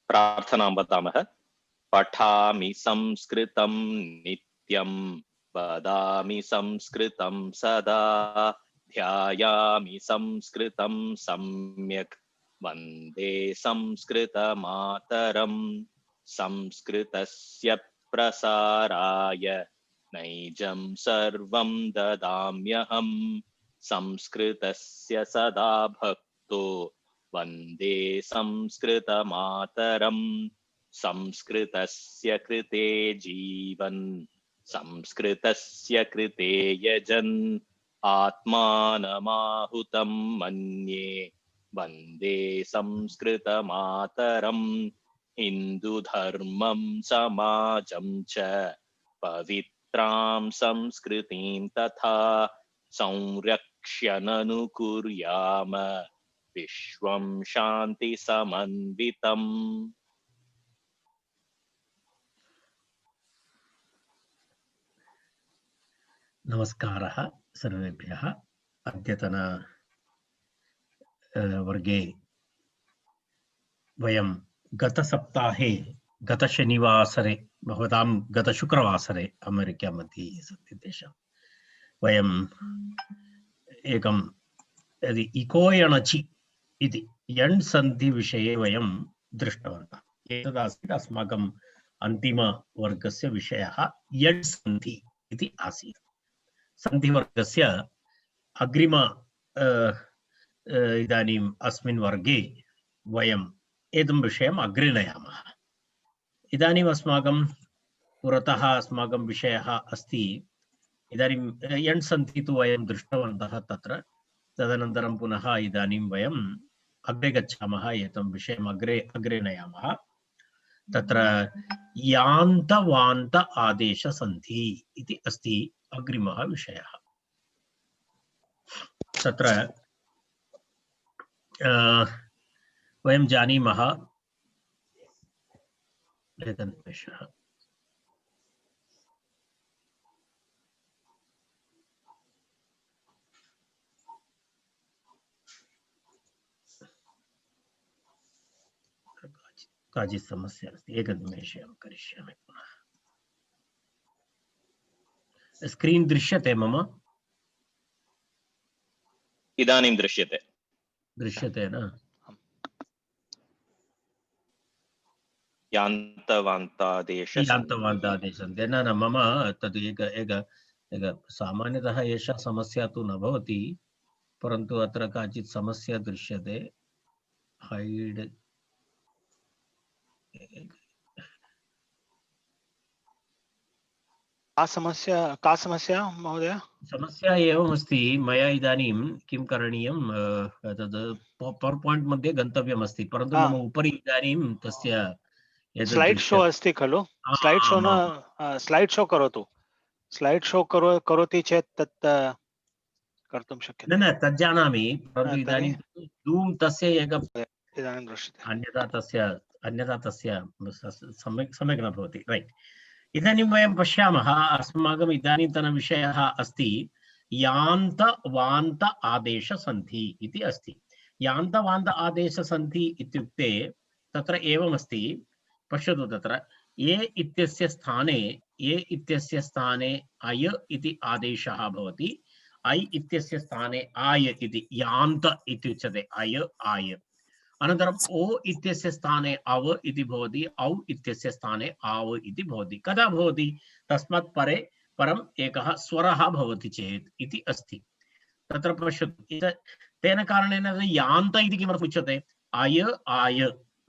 प्रार्थनां वदामः। पठामि संस्कृतं नित्यं, वदामि संस्कृतं सदा, ध्यायामि संस्कृतं सम्यक्, वन्दे संस्कृतमातरम्। संस्कृतस्य प्रसाराय नैजं सर्वं ददाम्यहम्। संस्कृतस्य सदा भक्तो वन्दे संस्कृतमातरम्। संस्कृतस्य कृते जीवन्, संस्कृतस्य कृते यजन्, आत्मानमाहुतं मन्ये वन्दे संस्कृतमातरम्। हिन्दुधर्मं समाजं च पवित्रां संस्कृतिं तथा संरक्ष्य ननुकुर्याम विश्वं शान्ति समन्वितम्। नमस्कारः सर्वेभ्यः। अद्यतन वर्गे वयं गतसप्ताहे गतशनिवासरे भवतां गतशुक्रवासरे अमेरिका मध्ये सन्ति तेषां वयम् एकं यदि इकोयणचि इति यण् सन्धि विषये वयं दृष्टवन्तः। एतदासीत् अस्माकम् अन्तिमवर्गस्य विषयः यण् सन्धि इति आसीत्। सन्धिवर्गस्य अग्रिम इदानीम् अस्मिन् वर्गे वयम् एतं विषयम् अग्रे नयामः। इदानीम् अस्माकं पुरतः अस्माकं विषयः अस्ति। इदानीं यण् सन्धि तु वयं दृष्टवन्तः तत्र। तदनन्तरं पुनः इदानीं वयम् अग्रे गच्छामः, एतं विषयम् अग्रे नयामः। तत्र यान्त वान्त आदेश सन्धि इति अस्ति अग्रिमः विषयः। तत्र वयं जानीमः एकनिमेषः। काचित् समस्या अस्ति, एकनिमेषं करिष्यामि। पुनः स्क्रीन् दृश्यते मम? इदानीं दृश्यते न? यान्तवान्तादेशसन्धि न मम तद् एक सामान्यतः एषा समस्या तु न भवति, परन्तु अत्र काचित् समस्या दृश्यते। हैड् का समस्या महोदय? समस्या एवमस्ति, मया इदानीं किं करणीयं, तद् पवर् पायिण्ट् मध्ये गन्तव्यमस्ति, परन्तु मम उपरि इदानीं तस्य स्लाइड शो अस्ति खलु? स्लाइड शो करोतु। स्लाइड शो करोति चेत् तत् कर्तुं शक्यते। न तत् जानामि, परन्तु इदानीं जूम् तस्य एकम् इदानीं दृश्यते, अन्यथा तस्य सम्यक् न भवति। रैट्, इदानीं वयं पश्यामः, अस्माकम् इदानीन्तनविषयः अस्ति यान्त वान्त आदेश सन्धि इति अस्ति। यान्त वान्त आदेश सन्धि इत्युक्ते तत्र एवमस्ति, पश्यतु, तत्र ये इत्यस्य स्थाने अय इति आदेशः भवति, ऐ इत्यस्य स्थाने आय इति यान्त इत्युच्यते, अय आय। अनन्तरम् ओ इत्यस्य स्थाने अव इति भवति, औ इत्यस्य स्थाने आव इति भवति। कदा भवति? तस्मात् परम् एकः स्वरः भवति चेत् इति अस्ति। तत्र पश्यतु, तेन कारणेन यान्त इति किमर्थम् उच्यते? अय आय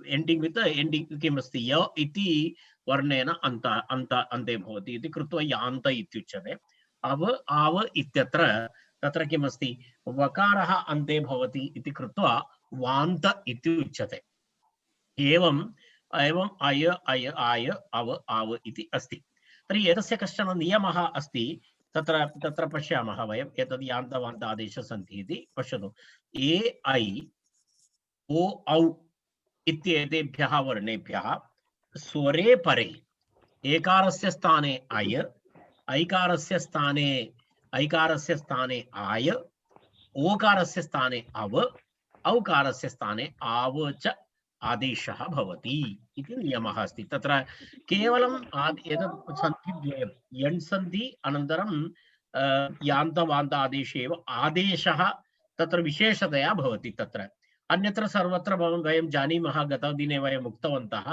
एण्डिङ्ग् वित् एण्डिङ्ग् किमस्ति, य इति वर्णेन अन्ते भवति इति कृत्वा यान्त इत्युच्यते। अव आव इत्यत्र तत्र किमस्ति, वकारः अन्ते भवति इति कृत्वा वान्त इति उच्यते। एवम् अय अय आय अव आव इति अस्ति। तर्हि एतस्य कश्चन नियमः अस्ति। तत्र पश्यामः वयम्, एतद् यान्त वान्त आदेश सन्धि इति। पश्यतु, ए ऐ ओ औ इत्येतेभ्यः वर्णेभ्यः स्वरे परे एकारस्य स्थाने अय, ऐकारस्य स्थाने आय, ओकारस्य स्थाने अव, औकारस्य स्थाने आव च आदेशः भवति इति नियमः अस्ति। तत्र केवलम् एतत् सन्धिद्वयं यण् सन्धि अनन्तरं यान्तवान्त आदेशे एव आदेशः तत्र विशेषतया भवति। तत्र अन्यत्र सर्वत्र वयं जानीमः, गतदिने वयम् उक्तवन्तः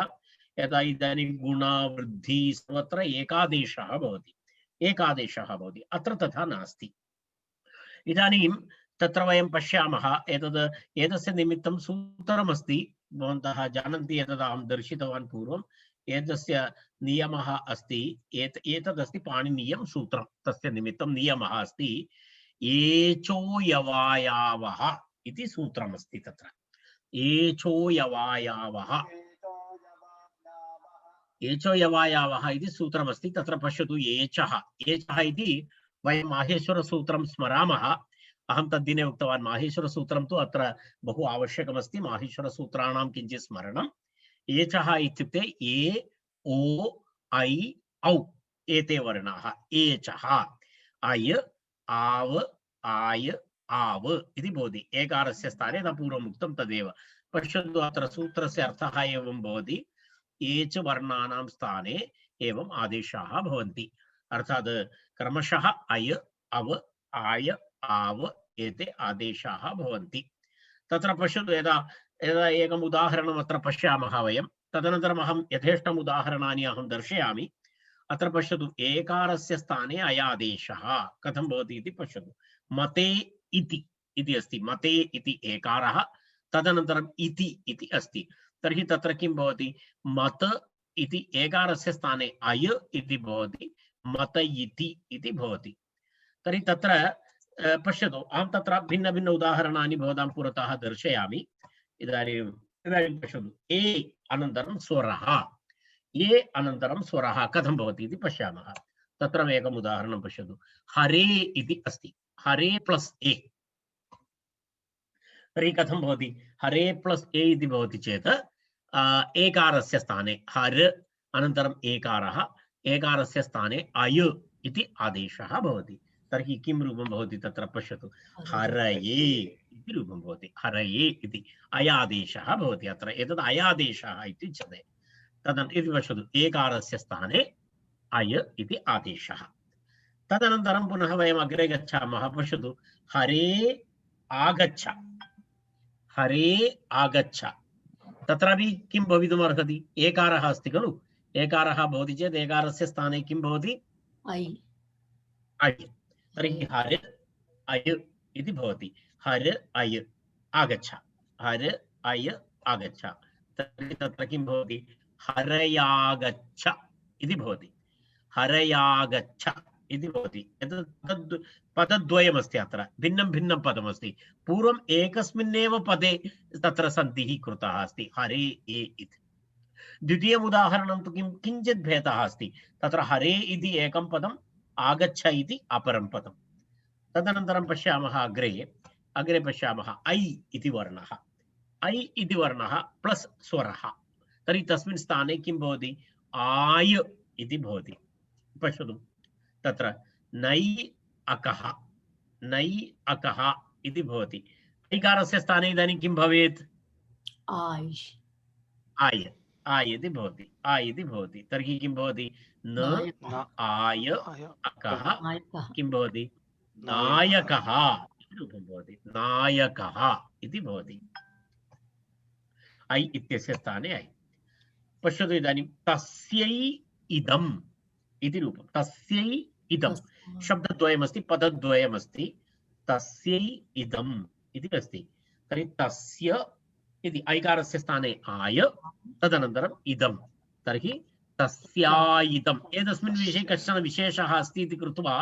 यदा इदानीं गुण वृद्धि सर्वत्र एकादेशः भवति, एकादेशः भवति। अत्र तथा नास्ति। इदानीं तत्र वयं पश्यामः, एतस्य निमित्तं सूत्रमस्ति। भवन्तः जानन्ति, एतद् अहं दर्शितवान् पूर्वम्। एतस्य नियमः अस्ति, एतदस्ति पाणिनीयं सूत्रं। तस्य निमित्तं नियमः अस्ति एचो यवायावः इति सूत्रमस्ति। तत्र एचो यवायावः, एचो यवायावः इति सूत्रमस्ति। तत्र पश्यतु, एचः इति वयं माहेश्वरसूत्रं स्मरामः। अहं तद्दिने उक्तवान्, माहेश्वरसूत्रं तु अत्र बहु आवश्यकमस्ति, माहेश्वरसूत्राणां किञ्चित् स्मरणम्। एचः इत्युक्ते ए ओ ऐ औ एते वर्णाः। एचः अय आव आय आव इति भवति। एकारस्य स्थाने न पूर्वम् उक्तं तदेव। पश्यन्तु, अत्र सूत्रस्य अर्थः एवं भवति, एच वर्णानां स्थाने एवं आदेशाः भवन्ति। अर्थात् क्रमशः अय अव आय आव एते आदेशाः भवन्ति। तत्र पश्यतु, यदा एकम् उदाहरणम् अत्र पश्यामः वयं, तदनन्तरम् अहं यथेष्टम् उदाहरणानि अहं दर्शयामि। अत्र पश्यतु, एकारस्य स्थाने अयादेशः कथं भवति इति पश्यतु। मते इति अस्ति, मते इति एकारः, तदनन्तरम् इति अस्ति। तर्हि तत्र किं भवति, मत इति एकारस्य स्थाने अय इति भवति, मत इति भवति। तर्हि तत्र पश्यतु, अहं तत्र भिन्न भिन्न उदाहरणानि भवतां पुरतः दर्शयामि। इदानीं पश्यतु, ए अनन्तरं स्वरः, ए अनन्तरं स्वरः कथं भवति इति पश्यामः। तत्र एकम् उदाहरणं पश्यतु। हरे इति अस्ति, हरे प्लस् ए। तर्हि कथं भवति, हरे प्लस् ए इति भवति चेत् एकारस्य स्थाने हर अनन्तरम् एकारः, एकारस्य स्थाने अय इति आदेशः भवति। तर्हि किं रूपं भवति तत्र पश्यतु, हरये इति रूपं भवति। हरये इति अयादेशः भवति। अत्र एतद् अयादेशः इति उच्यते। इति पश्यतु, एकारस्य स्थाने अय इति आदेशः। तदनन्तरं पुनः वयम् अग्रे गच्छामः। पश्यतु, हरे आगच्छ, हरे आगच्छ। तत्रापि किं भवितुमर्हति, एकारः अस्ति खलु। एकारः भवति चेत् एकारस्य स्थाने किं भवति, अय। तर्हि हर अय इति भवति। हर अय आगच्छ, हर अय आगच्छ। तर्हि तत्र किं भवति, हरयागच्छ इति भवति, हरयागच्छ इति भवति। एतत् पदद्वयमस्ति, अत्र भिन्नं भिन्नं पदमस्ति। पूर्वम् एकस्मिन्नेव पदे तत्र सन्धिः कृतः अस्ति, हरे ए इति। द्वितीयम् उदाहरणं तु किञ्चित् भेदः अस्ति। तत्र हरे इति एकं पदम्, आगच्छ इति अपरं पदम्। तदनन्तरं पश्यामः अग्रे पश्यामः, ऐ इति वर्णः, ऐ इति वर्णः प्लस् स्वरः। तर्हि तस्मिन् स्थाने किं भवति, आय इति भवति। पश्यतु, तत्र नै अकः, नै अकः इति भवति। ऐकारस्य स्थाने इदानीं किं भवेत्, आय, आय इति भवति, आय इति भवति। तर्हि किं भवति, न आय अकः किं भवति, नायकः इति रूपं भवति, नायकः इति भवति। ऐ इत्यस्य स्थाने ऐ। पश्यतु, इदानीं तस्यै इदम् इति रूपं, तस्यै इदं शब्दद्वयमस्ति, पदद्वयमस्ति। तस्यै इदम् इति अस्ति। तर्हि तस्य इति ऐकारस्य स्थाने आय, तदनन्तरम् इदं। तर्हि तस्यायिदम्। एतस्मिन् विषये कश्चन विशेषः अस्ति इति कृत्वा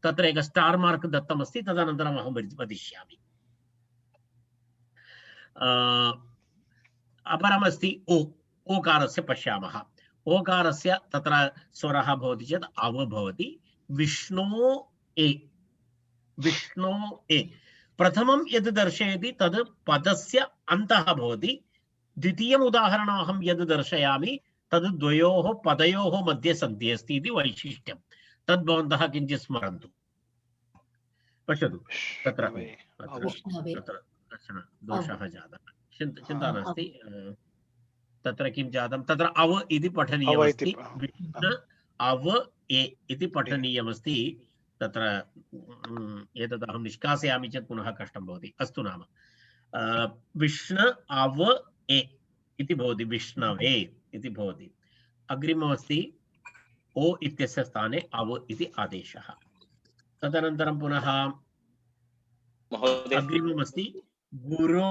तत्र एक स्टार् मार्क् दत्तमस्ति, तदनन्तरम् अहं वदिष्यामि। अपरमस्ति ओ, ओकारस्य पश्यामः। ओकारस्य तत्र स्वरः भवति चेत् अव भवति। विष्णो ए, विष्णो ए। प्रथमं यद् दर्शयति तद् पदस्य अन्तः भवति। द्वितीयम् उदाहरणम् अहं यद् दर्शयामि तद् द्वयोः पदयोः मध्ये सन्धिः अस्ति इति वैशिष्ट्यं। तद् भवन्तः किञ्चित् स्मरन्तु। पश्यतु, तत्र कश्चन दोषः जातः, चिन्ता नास्ति। तत्र किं जातं तत्र अव इति पठनीयमस्ति विष्णु अव ए इति पठनीयमस्ति तत्र एतद् अहं निष्कासयामि चेत् पुनः कष्टं भवति अस्तु नाम विष्णु अव ए इति भवति विष्णवे इति भवति अग्रिममस्ति ओ इत्यस्य स्थाने अव इति आदेशः तदनन्तरं पुनः महोदय अग्रिममस्ति गुरो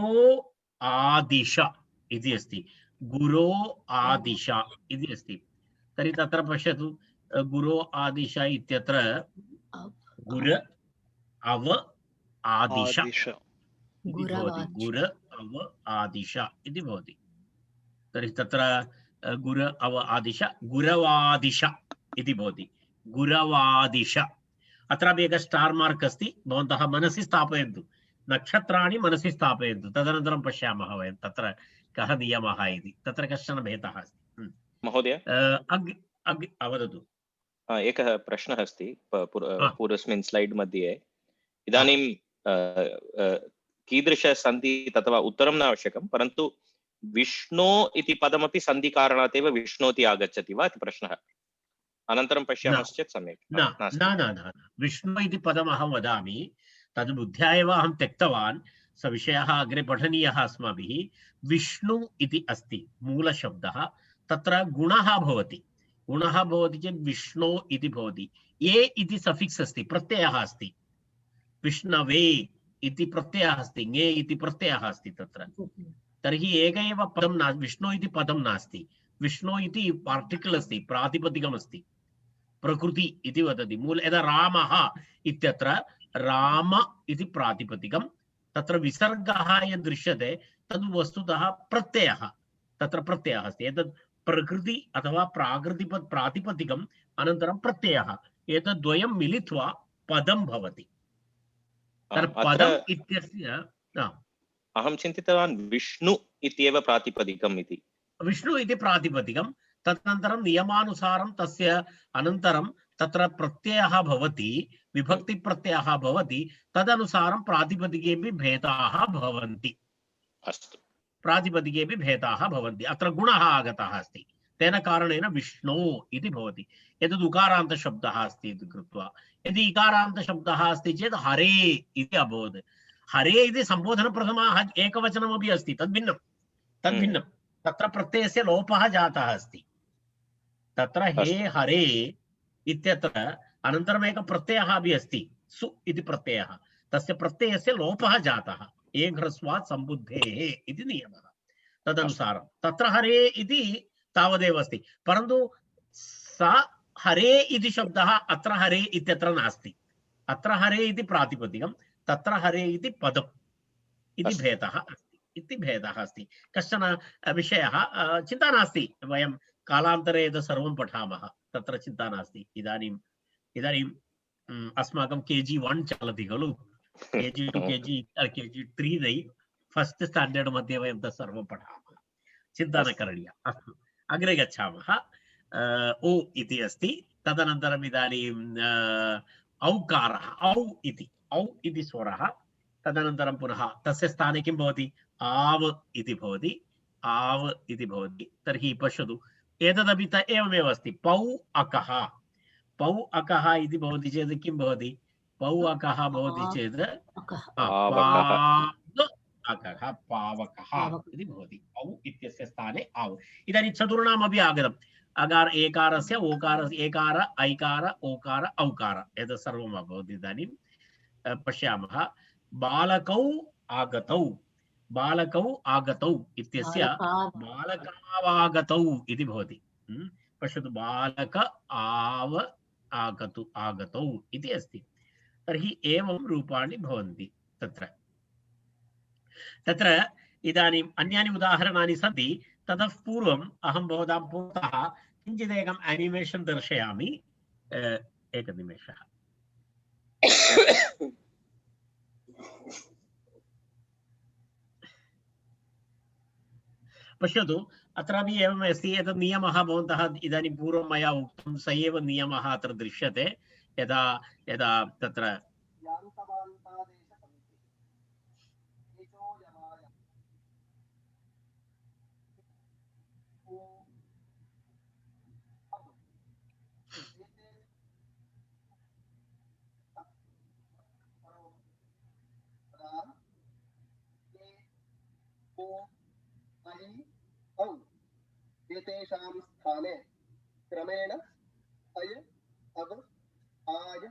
आदिश इति अस्ति गुरो आदिश इति अस्ति तर्हि तत्र पश्यतु गुरो आदिश इत्यत्र गुर अव आदिश इति भवति गुर अव आदिश इति भवति तर्हि तत्र गुर अव आदिश गुरवादिश इति भवति गुरवादिश अत्रापि एकः स्टार् मार्क् अस्ति भवन्तः मनसि स्थापयन्तु नक्षत्राणि मनसि स्थापयन्तु तदनन्तरं पश्यामः वयं तत्र कः नियमः इति तत्र कश्चन भेदः अस्ति महोदय वदतु एकः प्रश्नः अस्ति पूर्वस्मिन् स्लैड् मध्ये इदानीं कीदृशसन्धिः अथवा उत्तरं न आवश्यकं परन्तु विष्णो इति पदमपि सन्धिकारणात् एव विष्णु इति आगच्छति वा इति प्रश्नः अनन्तरं पश्यामश्चेत् सम्यक् न विष्णु इति पदम् अहं वदामि तद् बुद्ध्या एव अहं त्यक्तवान् स विषयः अग्रे पठनीयः अस्माभिः विष्णु इति अस्ति मूलशब्दः तत्र गुणः भवति चेत् विष्णो इति भवति ए इति सफिक्स् अस्ति प्रत्ययः अस्ति विष्णवे इति प्रत्ययः अस्ति ङे इति प्रत्ययः अस्ति तत्र तर्हि एक एव पदं न विष्णु इति पदं नास्ति विष्णु इति पार्टिकल् अस्ति प्रातिपदिकम् अस्ति प्रकृति इति वदति मूल यदा रामः इत्यत्र राम इति प्रातिपदिकं तत्र विसर्गः यद् दृश्यते तद् वस्तुतः प्रत्ययः तत्र प्रत्ययः अस्ति एतद् प्रकृति अथवा प्रातिपदिकम् अनन्तरं प्रत्ययः एतद् द्वयं मिलित्वा पदं भवति पदम् इत्यस्य अहं चिन्तितवान् विष्णु इत्येव प्रातिपदिकम् इति विष्णु इति प्रातिपदिकं तदनन्तरं नियमानुसारं तस्य अनन्तरं तत्र प्रत्ययः भवति विभक्तिप्रत्ययः भवति तदनुसारं प्रातिपदिकेपि भेदाः भवन्ति अस्तु प्रातिपदिकेपि भेदाः भवन्ति अत्र गुणः आगतः अस्ति तेन कारणेन विष्णु इति भवति एतद् उकारान्तशब्दः अस्ति इति कृत्वा यदि इकारान्तशब्दः अस्ति चेत् हरे इति अभवत् हरे इति सम्बोधनप्रथमः एकवचनमपि अस्ति तद्भिन्नं तत्र प्रत्ययस्य लोपः जातः अस्ति तत्र हे हरे इत्यत्र अनन्तरम् एकः प्रत्ययः अपि अस्ति सु इति प्रत्ययः तस्य प्रत्ययस्य लोपः जातः एघ्रस्वात् सम्बुद्धेः इति नियमः तदनुसारं तत्र हरे इति तावदेव अस्ति परन्तु स हरे इति शब्दः अत्र हरे इत्यत्र नास्ति अत्र हरे इति प्रातिपदिकं तत्र हरे इति पदम् इति भेदः अस्ति कश्चन विषयः चिन्ता नास्ति वयं कालान्तरे एतत् सर्वं पठामः तत्र चिन्ता नास्ति इदानीम् अस्माकं KG1 चलति खलु KG2 KG3 नै फस्ट् स्टाण्डर्ड् मध्ये वयं तत् सर्वं पठामः चिन्ता न करणीया अस्तु अग्रे गच्छामः ओ इति अस्ति तदनन्तरम् इदानीम् औकारः औ इति स्वरः तदनन्तरं पुनः तस्य स्थाने किं भवति आव इति भवति तर्हि पश्यतु एतदपि एवमेव अस्ति पौ अकः इति भवति चेत् किं भवति पौ अकः भवति चेत् पावकः इति भवति औ इत्यस्य स्थाने आव इदानीं चतुर्णामपि आगतम् अकार एकारस्य ओकारस्य एकार ऐकार ओकार औकार एतत् सर्वम् अभवत् इदानीं पश्यामः बालकौ आगतौ इत्यस्य बालकावागतौ इति भवति पश्यतु बालक आगतौ इति अस्ति तर्हि एवं रूपाणि भवन्ति तत्र इदानीम् अन्यानि उदाहरणानि सन्ति ततः पूर्वम् अहं भवतां पुरतः किञ्चिदेकम् एनिमेशन् दर्शयामि एकनिमेषः पश्यतु अत्रापि एवम् अस्ति एतत् नियमः भवन्तः इदानीं पूर्वं मया उक्तं स एव नियमः अत्र दृश्यते यदा तत्र एतेषां स्थाने क्रमेण अय अव आय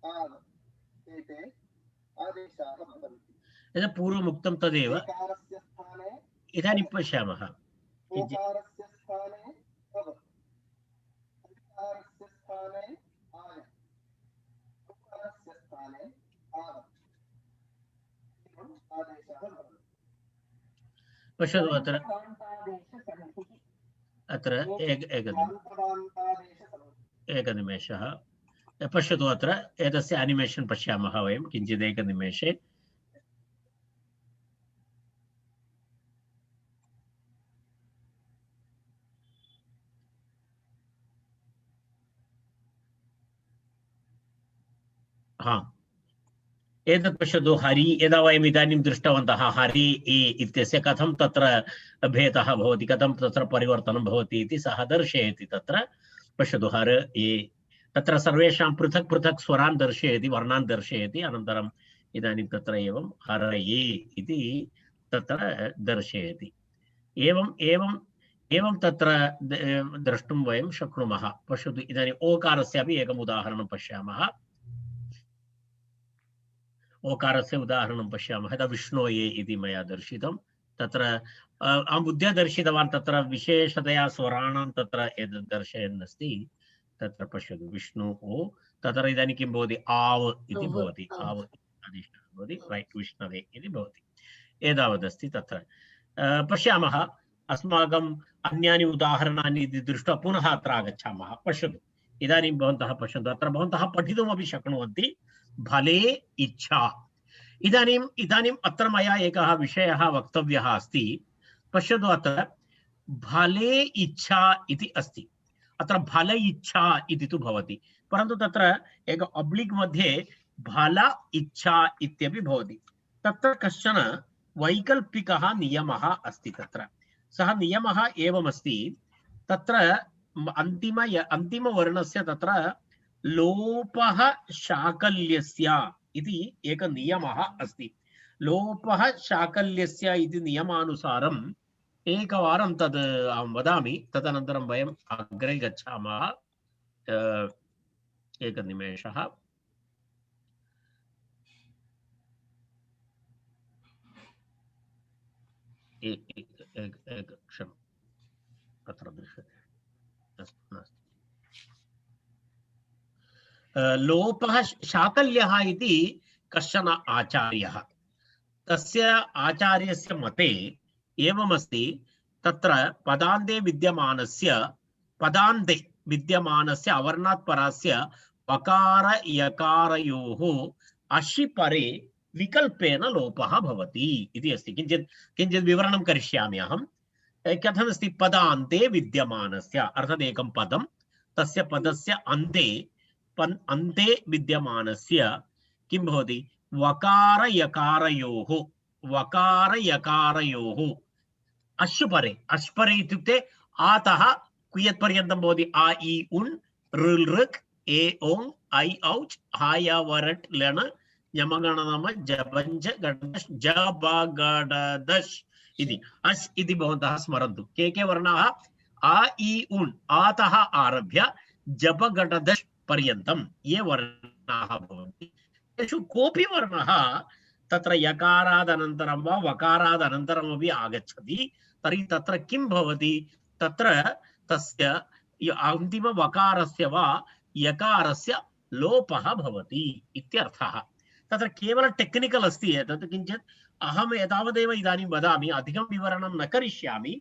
आव एते आदेशाः भवन्ति। यदा पूर्वमुक्तं तदेव एकारस्य स्थाने इदानीं पश्यामः। ओकारस्य स्थाने अव, अकारस्य स्थाने आय, उकारस्य स्थाने आव आदेशः भवति। पश्यतु अत्र एकनिमेषः पश्यतु अत्र एतस्य एनिमेशन् पश्यामः वयं किञ्चित् एकनिमेषे। एतत् पश्यतु हरि यदा वयम् इदानीं दृष्टवन्तः हरि ए इत्यस्य कथं तत्र भेदः भवति, कथं तत्र परिवर्तनं भवति इति सः दर्शयति। तत्र पश्यतु हर ए तत्र सर्वेषां पृथक् पृथक् स्वरान् दर्शयति, वर्णान् दर्शयति। अनन्तरम् इदानीं तत्र एवं हर ए इति तत्र दर्शयति। एवं तत्र द्रष्टुं वयं शक्नुमः। पश्यतु इदानीम् ओकारस्यापि एकम् उदाहरणं पश्यामः। ओकारस्य उदाहरणं पश्यामः। यदा विष्णोये इति मया दर्शितं तत्र अहं बुद्ध्या दर्शितवान्। तत्र विशेषतया स्वराणां तत्र एतत् दर्शयन् अस्ति। तत्र पश्यतु विष्णु ओ तत्र इदानीं किं भवति आव् इति भवति, आव् आदेशः भवति, रैट् विष्णवे इति भवति। एतावदस्ति तत्र। पश्यामः अस्माकम् अन्यानि उदाहरणानि इति दृष्ट्वा पुनः अत्र आगच्छामः। पश्यतु इदानीं भवन्तः पश्यन्तु अत्र भवन्तः पठितुमपि शक्नुवन्ति फले इच्छा। इदानीम् अत्र मया एकः विषयः वक्तव्यः अस्ति। पश्यतु अत्र फले इच्छा इति अस्ति। अत्र फल इच्छा इति तु भवति, परन्तु तत्र एक ऑब्लिक् मध्ये फल इच्छा इत्यपि भवति। तत्र कश्चन वैकल्पिकः नियमः अस्ति। तत्र सः नियमः एवमस्ति, तत्र अन्तिमवर्णस्य तत्र लोपः शाकल्यस्य इति एक नियमः अस्ति। लोपः शाकल्यस्य इति नियमानुसारम् एकवारं तद् अहं वदामि, तदनन्तरं वयम् अग्रे गच्छामः। एकनिमेषः। क्षणम् अत्र दृश्यते। लोपः शाकल्यः इति कश्चन आचार्यः, तस्य आचार्यस्य मते एवमस्ति, तत्र पदान्ते विद्यमानस्य अवर्णात् परस्य वकार यकारयोः अशिपरे विकल्पेन लोपः भवति इति अस्ति। किञ्चित् विवरणं करिष्यामि अहं। कथमस्ति, पदान्ते विद्यमानस्य अर्थात् एकं पदं, तस्य पदस्य अन्ते विद्यमानस्य किं भवति, वकार यकारयोः अश्परे। अश्परे इत्युक्ते आतः कियत् पर्यन्तं भवति, आ इ उन् ऋल् ऋक् ए ओङ् ऐ औच् हाय वरट् लण यमगणनम जबञ्ज गडदश् जबगडदश् इति अस् इति भवन्तः स्मरन्तु। के वर्णाः, आ इ उन् आतः आरभ्य जबगडदश् पर्यन्तं ये वर्णाः भवन्ति। तेषु कोऽपि वर्णः तत्र यकारादनन्तरं वा वकारादनन्तरमपि आगच्छति, तर्हि तत्र किं भवति, तत्र तस्य अन्तिमवकारस्य वा यकारस्य लोपः भवति इत्यर्थः। तत्र केवलं टेक्निकल् अस्ति एतत्। किञ्चित् अहम् एतावदेव इदानीं वदामि, अधिकं विवरणं न करिष्यामि,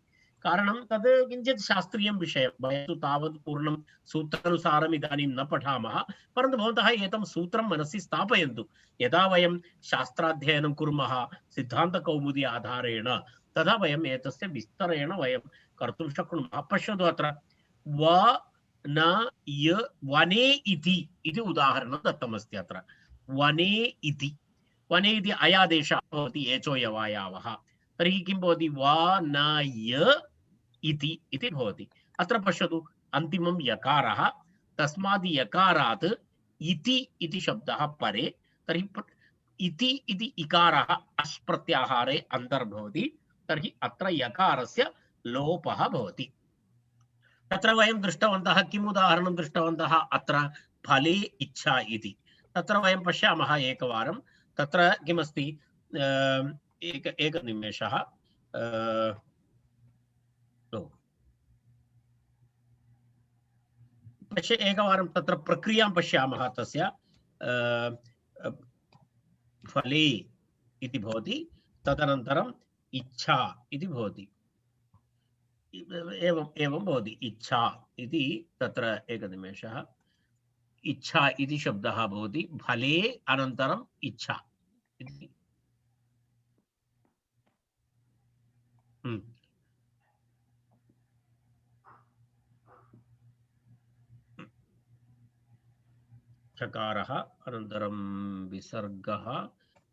कारणं तद् किञ्चित् शास्त्रीयं विषयं। वयं तु तावत् पूर्णं सूत्रानुसारम् इदानीं न पठामः, परन्तु भवन्तः एतं सूत्रं मनसि स्थापयन्तु। यदा वयं शास्त्राध्ययनं कुर्मः सिद्धान्तकौमुदी आधारेण, तदा वयम् एतस्य विस्तरेण वयं कर्तुं शक्नुमः। पश्यतु अत्र वने इति उदाहरणं दत्तमस्ति। अत्र वने इति अयादेशः भवति, एचो यवायावः। तर्हि किं भवति, वानय इति भवति। अत्र पश्यतु अन्तिमं यकारः, तस्मात् यकारात् इति शब्दः परे, तर्हि इति इकारः अश् प्रत्याहारे अन्तर्भवति, तर्हि अत्र यकारस्य लोपः भवति। तत्र वयं दृष्टवन्तः किम् उदाहरणं दृष्टवन्तः अत्र फले इच्छा इति तत्र वयं पश्यामः एकवारं तत्र किमस्ति एकनिमेषः एकवारं तत्र प्रक्रियां पश्यामः तस्य फले इति भवति तदनन्तरम् इच्छा इति भवति एवं भवति इच्छा इति तत्र एकनिमेषः इच्छा इति शब्दः भवति फले अनन्तरम् इच्छा इति चकारः अनन्तरं विसर्गः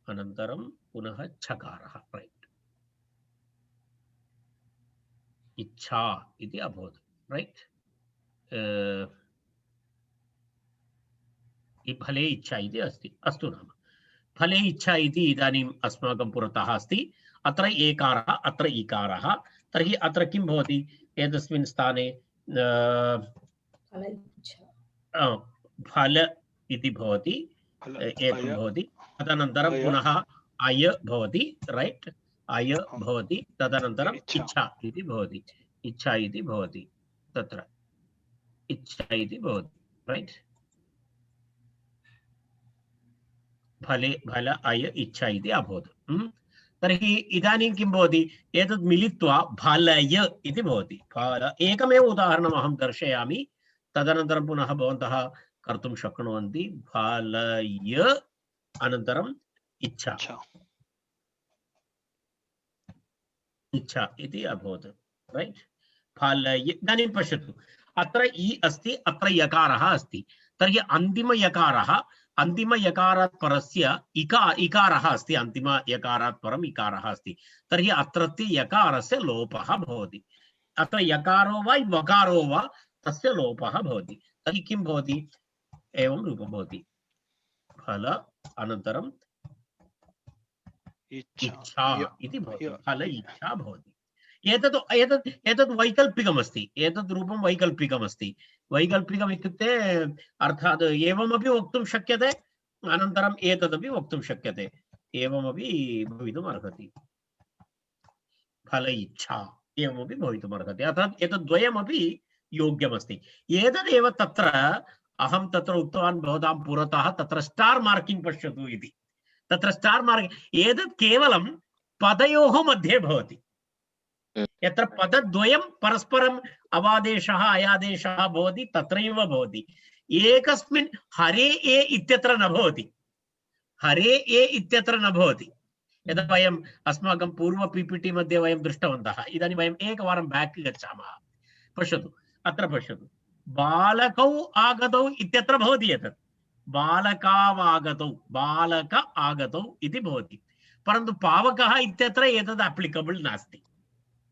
अनन्तरं पुनः चकारः राइट इच्छा इति अभवत् राइट फले इच्छा इति अस्ति अस्तु नाम फले इच्छा इति इदानीम् अस्माकं पुरतः अस्ति अत्र एकारः अत्र इकारः तर्हि अत्र किं भवति एतस्मिन् स्थाने फल इति भवति एकं भवति तदनन्तरं पुनः अय भवति राइट अय भवति तदनन्तरम् इच्छा इति भवति इच्छा इति भवति तत्र इच्छा इति भवति राइट फले फल अय इच्छा इति अभवत् तर्हि इदानीं किं भवति एतत् मिलित्वा फलय इति भवति एकमेव उदाहरणम् अहं दर्शयामि तदनन्तरं पुनः भवन्तः कर्तुं शक्नुवन्ति फलय अनन्तरम् इच्छा इच्छा इति अभवत् राइट फलय इदानीं पश्यतु अत्र इ अस्ति अत्र यकारः अस्ति तर्हि अन्तिम यकारात् परस्य इकारः अस्ति अन्तिम यकारात् परम् इकारः अस्ति तर्हि अत्रत्य यकारस्य लोपः भवति अत्र यकारो वा वकारो वा तस्य लोपः भवति तर्हि किं भवति एवं रूपं भवति फल अनन्तरम् इच्छा इति भवति फल इच्छा भवति एतत् वैकल्पिकमस्ति एतत् रूपं वैकल्पिकमस्ति वैकल्पिकम् इत्युक्ते अर्थात् एवमपि वक्तुं शक्यते अनन्तरम् एतदपि वक्तुं शक्यते एवमपि भवितुम् अर्हति फल इच्छा एवमपि भवितुम् अर्हति अर्थात् एतद्द्वयमपि योग्यमस्ति एतदेव तत्र अहं तत्र उक्तवान् भवतां पुरतः तत्र स्टार् मार्किंग पश्यतु इति तत्र स्टार् मार्किंग एतत् केवलं पदयोः मध्ये भवति यत्र पदद्वयं परस्परम् अवादेशः अयादेशः भवति तत्रैव भवति एकस्मिन् हरे ए इत्यत्र न भवति हरे ए इत्यत्र न भवति यदा वयम् अस्माकं पूर्व पीपीटी मध्ये वयं दृष्टवन्तः इदानीं वयम् एकवारं बैक् गच्छामः पश्यतु अत्र पश्यतु बालकौ आगतौ इत्यत्र भवति एतत् बालकावागतौ बालक आगतौ इति भवति परन्तु पावकः इत्यत्र एतत् एप्लिकेबल नास्ति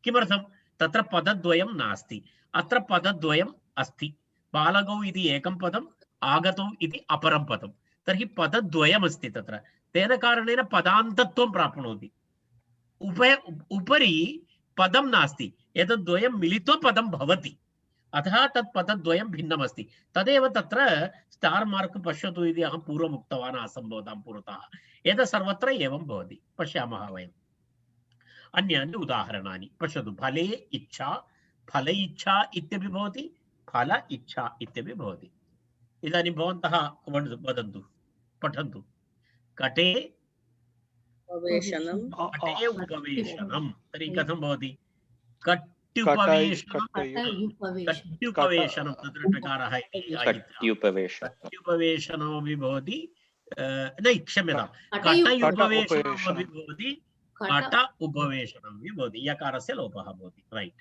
किमर्थं तत्र पदद्वयं नास्ति अत्र पदद्वयम् अस्ति बालकौ इति एकं पदम् आगतौ इति अपरं पदं तर्हि पदद्वयमस्ति तत्र तेन कारणेन पदान्तत्वं प्राप्नोति उपरि पदं नास्ति एतद्द्वयं मिलित्वा पदं भवति अतः तत् पदद्वयं भिन्नमस्ति तदेव तत्र स्टार् मार्क् पश्यतु इति अहं पूर्वम् उक्तवान् आसं भवतां पुरतः एतत् सर्वत्र एवं भवति पश्यामः वयम् अन्यानि उदाहरणानि पश्यतु फले इच्छा फल इच्छा इत्यपि भवति फल इच्छा इत्यपि भवति इदानीं भवन्तः वदन्तु पठन्तु कटे उपवेशनं तर्हि कथं भवति कट्युपवेशनं तत्र टकारः कट्युपवेशनमपि भवति न क्षम्यतां कटयुपवेशनमपि भवति कट उपवेशनमपि भवति यकारस्य लोपः भवति राइट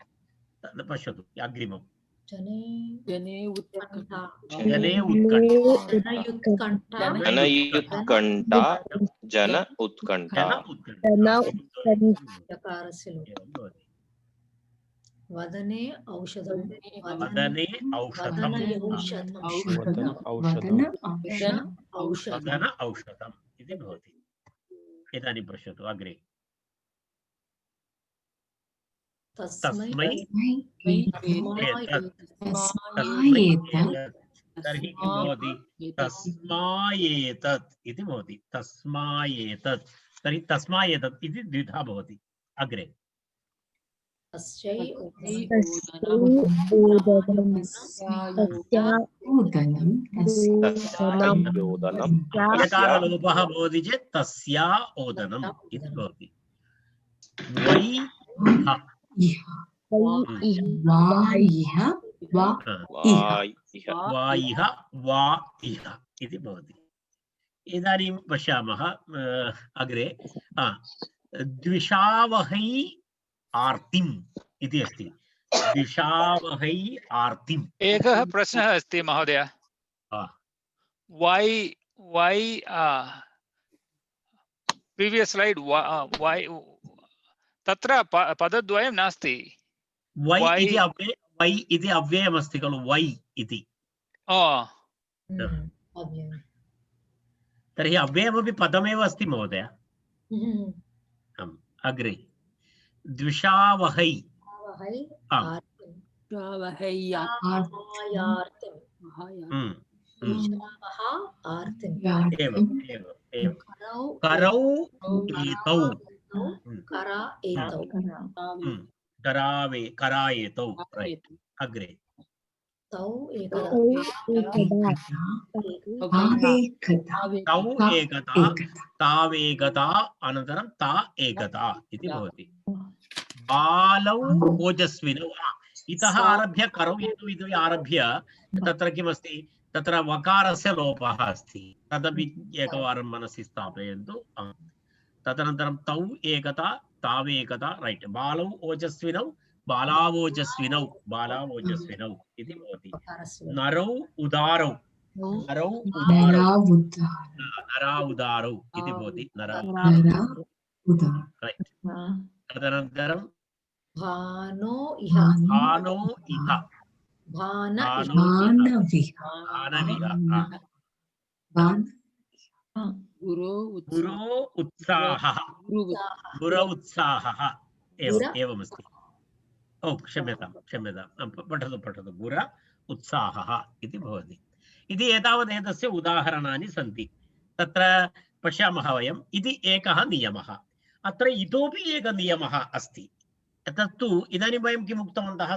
पश्यतु अग्रिमं जने उत्कण्ठा जन उत्कण्ठा यकारस्य लोपः वदने औषधं इति भवति इदानीं पश्यतु अग्रे तस्मै तर्हि किं भवति तस्मायेतत् इति भवति तस्मायेतत् तर्हि तस्मायेतत् इति द्विधा भवति अग्रे तस्योदनं यकारलोपः भवति चेत् तस्या ओदनम् इति भवति वै वा इह वा इह इति भवति इदानीं पश्यामः अग्रे द्विषावहै आर्तिम् इति अस्ति द्विषावहै आर्तिम् एकः प्रश्नः अस्ति महोदय why previous slide why तत्र पदद्वयं नास्ति वै इति अव्ययमस्ति खलु वै इति तर्हि अव्ययमपि पदमेव अस्ति महोदय अग्रे द्विषावहै करौ एतौ करायेतौ अग्रे तौ एकता तावेकता अनन्तरं ता एकता इति भवति बालौ ओजस्विनौ इतः आरभ्य करौ एतौ इति आरभ्य तत्र किमस्ति तत्र वकारस्य लोपः अस्ति तदपि एकवारं मनसि स्थापयन्तु तदनन्तरं तौ एकता तावेकता रैट् बालौ ओजस्विनौ बालावोजस्विनौ बालावोजस्विनौ इति भवति नरौ उदारौ नराउदारौ इति भवति रैट् तदनन्तरं भानो इह गुरो उत्साहः एवमस्ति क्षम्यतां पठतु गुर उत्साहः इति भवति इति एतावत् एतस्य उदाहरणानि सन्ति तत्र पश्यामः वयम् इति एकः नियमः अत्र इतोपि एकः नियमः अस्ति तत्तु इदानीं वयं किम् उक्तवन्तः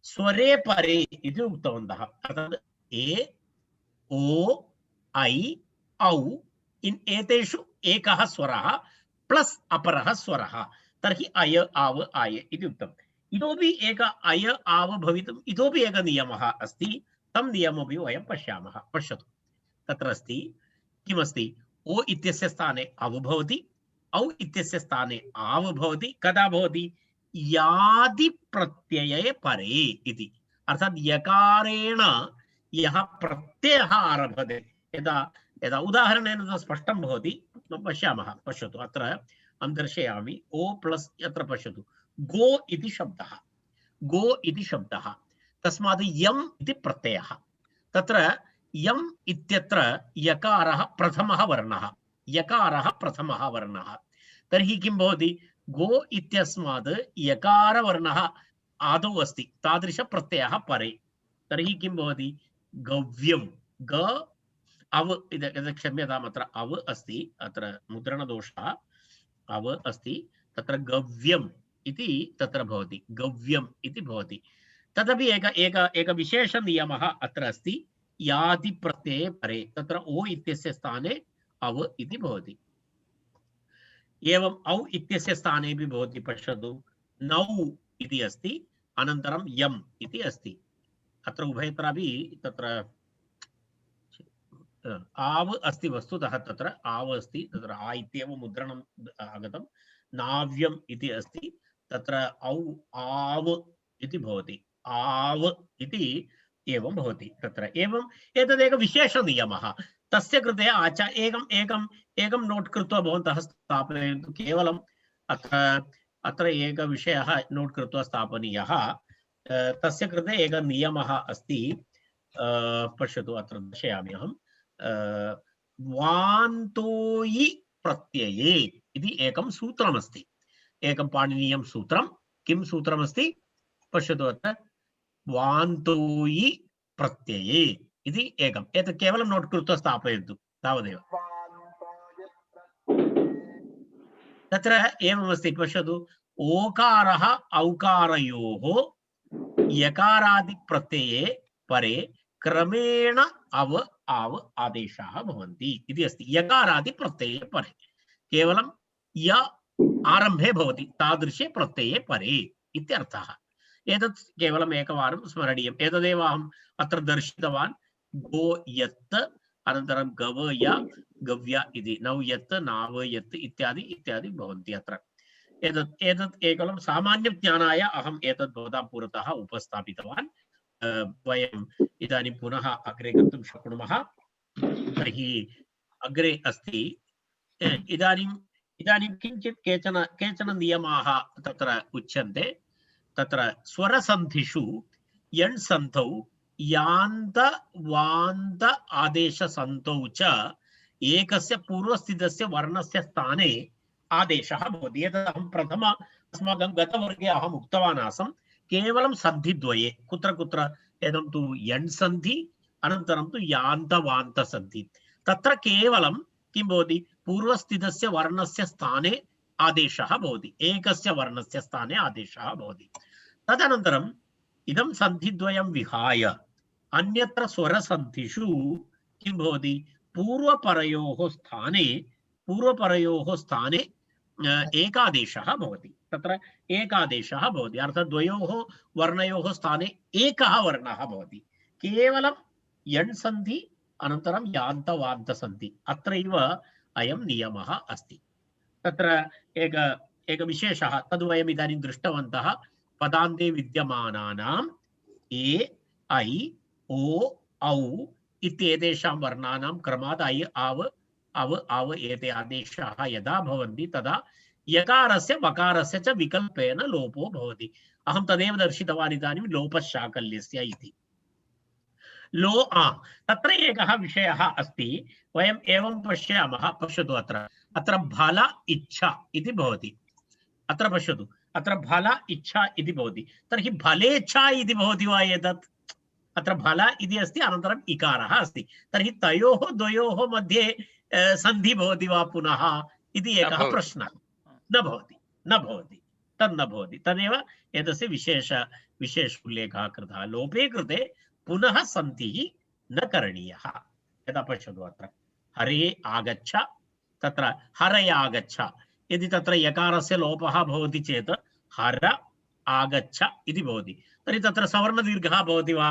स्वरे परे इति उक्तवन्तः अर्थात् ए ओ ऐ औ एतेषु एकः स्वरः प्लस् अपरः स्वरः तर्हि अय आव आय इति उक्तम् इतोपि एक अय आव भवितुम् इतोपि एकः नियमः अस्ति तं नियममपि वयं पश्यामः पश्यतु तत्र अस्ति किमस्ति ओ इत्यस्य स्थाने अव भवति औ इत्यस्य स्थाने आव भवति कदा भवति यादि प्रत्यये परे इति अर्थात् यकारेण यः प्रत्ययः आरभते यदा यदा उदाहरणेन स्पष्टं भवति पश्यामः पश्यतु अत्र अहं दर्शयामि ओ प्लस् अत्र पश्यतु गो इति शब्दः तस्मात् यम् इति प्रत्ययः तत्र यम् इत्यत्र यकारः प्रथमः वर्णः तर्हि किं भवति गो इत्यस्मात् यकारवर्णः आदौ अस्ति तादृशप्रत्ययः परे तर्हि किं भवति गव्यं ग अव क्षम्यताम् अत्र अव अस्ति अत्र मुद्रणदोषः अव अस्ति तत्र गव्यम् इति तत्र भवति गव्यम् इति भवति तदपि एक विशेषनियमः अत्र अस्ति याति प्रत्यये परे तत्र ओ इत्यस्य स्थाने अव इति भवति एवम् औ इत्यस्य स्थानेपि भवति पश्यतु नौ इति अस्ति अनन्तरं यम् इति अस्ति अत्र उभयत्रापि तत्र आव अस्ति वस्तुतः तत्र आव अस्ति तत्र आ इत्येव मुद्रणम् आगतं नाव्यम् इति अस्ति तत्र औ आव इति भवति आव इति एवं भवति तत्र एवम् एतदेक विशेषनियमः तस्य कृते एकं नोट् कृत्वा भवन्तः स्थापयन्तु केवलम् अत्र एकः विषयः नोट् कृत्वा स्थापनीयः तस्य कृते एकः नियमः अस्ति पश्यतु अत्र दर्शयामि अहं वान्तोयि प्रत्यये इति एकं सूत्रमस्ति एकं पाणिनीयं सूत्रं किं सूत्रमस्ति पश्यतु अत्र वान्तोयि प्रत्यये इति एकम् एतत् केवलं नोट् कृत्वा स्थापयन्तु तावदेव तत्र एवमस्ति पश्यतु ओकारः औकारयोः यकारादि प्रत्यये परे क्रमेण अव आव आदेशाः भवन्ति इति अस्ति यकारादि प्रत्यये परे केवलं य आरम्भे भवति तादृशे प्रत्यये परे इत्यर्थः एतत् केवलम् एकवारं स्मरणीयम् एतदेव अहम् अत्र दर्शितवान् गो यत् अनन्तरं गव य गव्य इति नौ यत् नाव यत् इत्यादि इत्यादि भवन्ति अत्र एतत् एकं सामान्यज्ञानाय अहम् एतत् भवतां पुरतः उपस्थापितवान् वयम् इदानीं पुनः अग्रे गन्तुं शक्नुमः तर्हि अग्रे अस्ति इदानीं किञ्चित् केचन नियमाः तत्र उच्यन्ते तत्र स्वरसन्धिषु यण् सन्धौ यान्त वान्त आदेशसन्धौ च एकस्य पूर्वस्थितस्य वर्णस्य स्थाने आदेशः भवति एतत् अहं प्रथम अस्माकं गतवर्गे अहम् उक्तवान् आसम् केवलं सन्धिद्वये कुत्र कुत्र एतं तु यण् सन्धि अनन्तरं तु यान्त वान्त सन्धि तत्र केवलं किं भवति पूर्वस्थितस्य वर्णस्य स्थाने आदेशः भवति एकस्य वर्णस्य स्थाने आदेशः भवति तदनन्तरम् इदं सन्धिद्वयं विहाय अन्यत्र स्वरसन्धिषु किं भवति पूर्वपरयोः स्थाने एकादेशः भवति तत्र एकादेशः भवति अर्थात् द्वयोः वर्णयोः स्थाने एकः वर्णः भवति केवलं यण् सन्धि अनन्तरं यान्त वान्त सन्धि अत्रैव अयं नियमः अस्ति तत्र एक विशेषः तद् वयम् इदानीं दृष्टवन्तः पदान्ते विद्यमानानाम् ए ऐ ओ औ इत्येतेषां वर्णानां क्रमात् ऐ आव अव आव एते आदेशाः यदा भवन्ति तदा यकारस्य वकारस्य च विकल्पेन लोपो भवति अहं तदेव दर्शितवान् इदानीं लोपशाकल्यस्य इति तत्र एकः विषयः अस्ति वयम् एवं पश्यामः पश्यतु अत्र फल इच्छा इति भवति अत्र पश्यतु अत्र फल इच्छा इति भवति तर्हि फलेच्छा इति भवति वा एतत् अत्र फल इति अस्ति अनन्तरम् इकारः अस्ति तर्हि तयोः द्वयोः मध्ये सन्धि भवति वा पुनः इति एकः प्रश्नः न भवति तद् न भवति तदेव एतस्य विशेष उल्लेखः कृतः लोपे कृते पुनः सन्धिः न करणीयः यदा पश्यतु अत्र हरे आगच्छ तत्र हरयागच्छ यदि तत्र यकारस्य लोपः भवति चेत् हर आगच्छ इति भवति तर्हि तत्र सवर्णदीर्घः भवति वा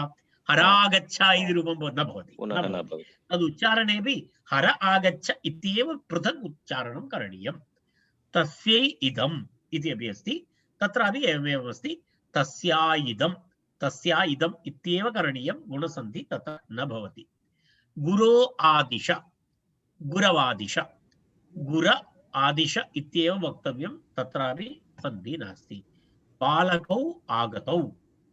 हरागच्छ इति रूपं न भवति तद् उच्चारणेपि हर आगच्छ इत्येव पृथक् उच्चारणं करणीयं तस्यै इदम् इति अपि अस्ति तत्रापि एवमेव अस्ति तस्या इदम् इत्येव करणीयं गुणसन्धि तत्र न भवति गुरो आदिश गुरवादिश गुर आदिश इत्येव वक्तव्यं तत्रापि सन्धि नास्ति बालकौ आगतौ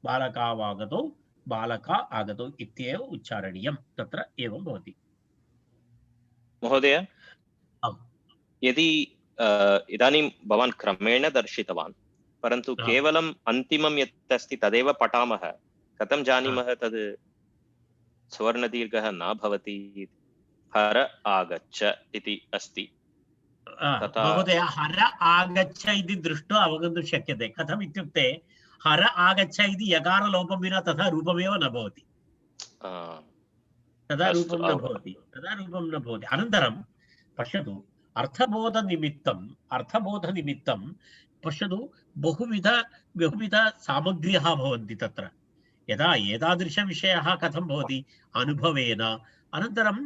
बालकावागतौ बालका आगतौ इत्येव उच्चारणीयं तत्र एवं भवति महोदय यदि इदानीं भवान् क्रमेण दर्शितवान् परन्तु केवलम् अन्तिमं यत् अस्ति तदेव पठामः कथं जानीमः तद् सवर्णदीर्घः न भवति हर आगच्छ इति अस्ति महोदय हर आगच्छ इति दृष्ट्वा अवगन्तुं शक्यते कथम् इत्युक्ते हर आगच्छ इति यकारलोपं विना तथा रूपमेव न भवति तदा रूपं न भवति अनन्तरं पश्यतु अर्थबोधनिमित्तं पश्यतु बहुविध सामग्र्यः भवन्ति तत्र यदा एतादृशविषयः कथं भवति अनुभवेन अनन्तरं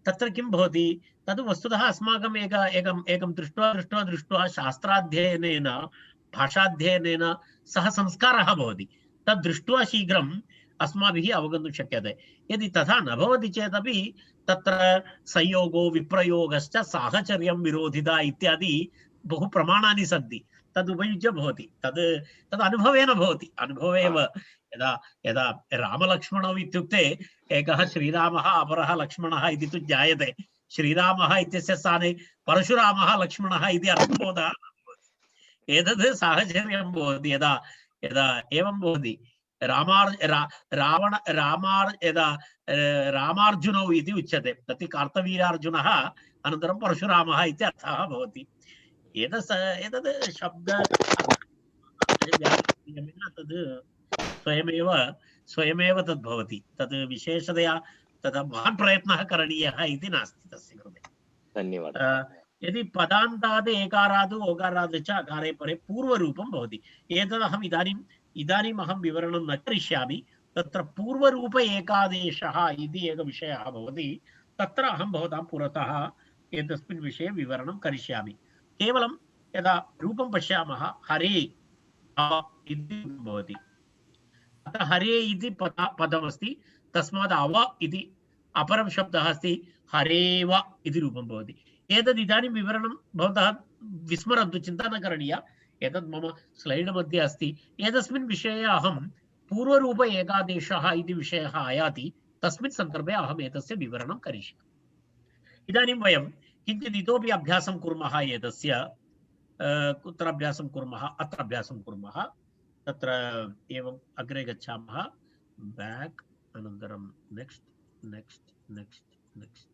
तत्र किं भवति तद् वस्तुतः अस्माकम् एकं दृष्ट्वा शास्त्राध्ययनेन भाषाध्ययनेन सह संस्कारः भवति तद् दृष्ट्वा शीघ्रम् अस्माभिः अवगन्तुं शक्यते यदि तथा न भवति चेदपि तत्र संयोगो विप्रयोगश्च साहचर्यं विरोधिता इत्यादि बहु प्रमाणानि सन्ति तद् उपयुज्य भवति तद् अनुभवेन भवति अनुभवेव यदा रामलक्ष्मणौ इत्युक्ते एकः श्रीरामः अपरः लक्ष्मणः इति तु ज्ञायते श्रीरामः इत्यस्य स्थाने परशुरामः लक्ष्मणः इति अर्थबोधः एतद् साहचर्यं भवति यदा यदा एवं भवति यदा रामार्जुनौ इति उच्यते तत् कार्तवीर्यार्जुनः अनन्तरं परशुरामः इति अर्थः भवति एतद् शब्द तद् स्वयमेव तद् भवति तद् विशेषतया तदा महान् प्रयत्नः करणीयः इति नास्ति तस्य कृते धन्यवादः यदि पदान्तात् एकारात् ओकारात् च अकारे परे पूर्वरूपं भवति एतदहम् इदानीम् अहं विवरणं न करिष्यामि तत्र पूर्वरूप एकादेशः इति एकः विषयः भवति तत्र अहं भवतां पुरतः एतस्मिन् विषये विवरणं करिष्यामि केवलं यदा रूपं पश्यामः हरे इति भवति अतः हरे इति पदमस्ति तस्मात् अव इति अपरं शब्दः अस्ति हरेव इति रूपं भवति एतद् इदानीं विवरणं भवन्तः विस्मरन्तु चिन्ता न करणीया एतद् मम स्लैड् मध्ये अस्ति एतस्मिन् विषये अहं पूर्वरूप एकादेशः इति विषयः आयाति तस्मिन् सन्दर्भे अहम् एतस्य विवरणं करिष्यामि इदानीं वयं किञ्चित् इतोपि अभ्यासं कुर्मः एतस्य कुत्र अभ्यासं कुर्मः अत्र अभ्यासं कुर्मः तत्र एवम् अग्रे गच्छामः बैक् अनन्तरं नेक्स्ट् नेक्स्ट् नेक्स्ट् नेक्स्ट्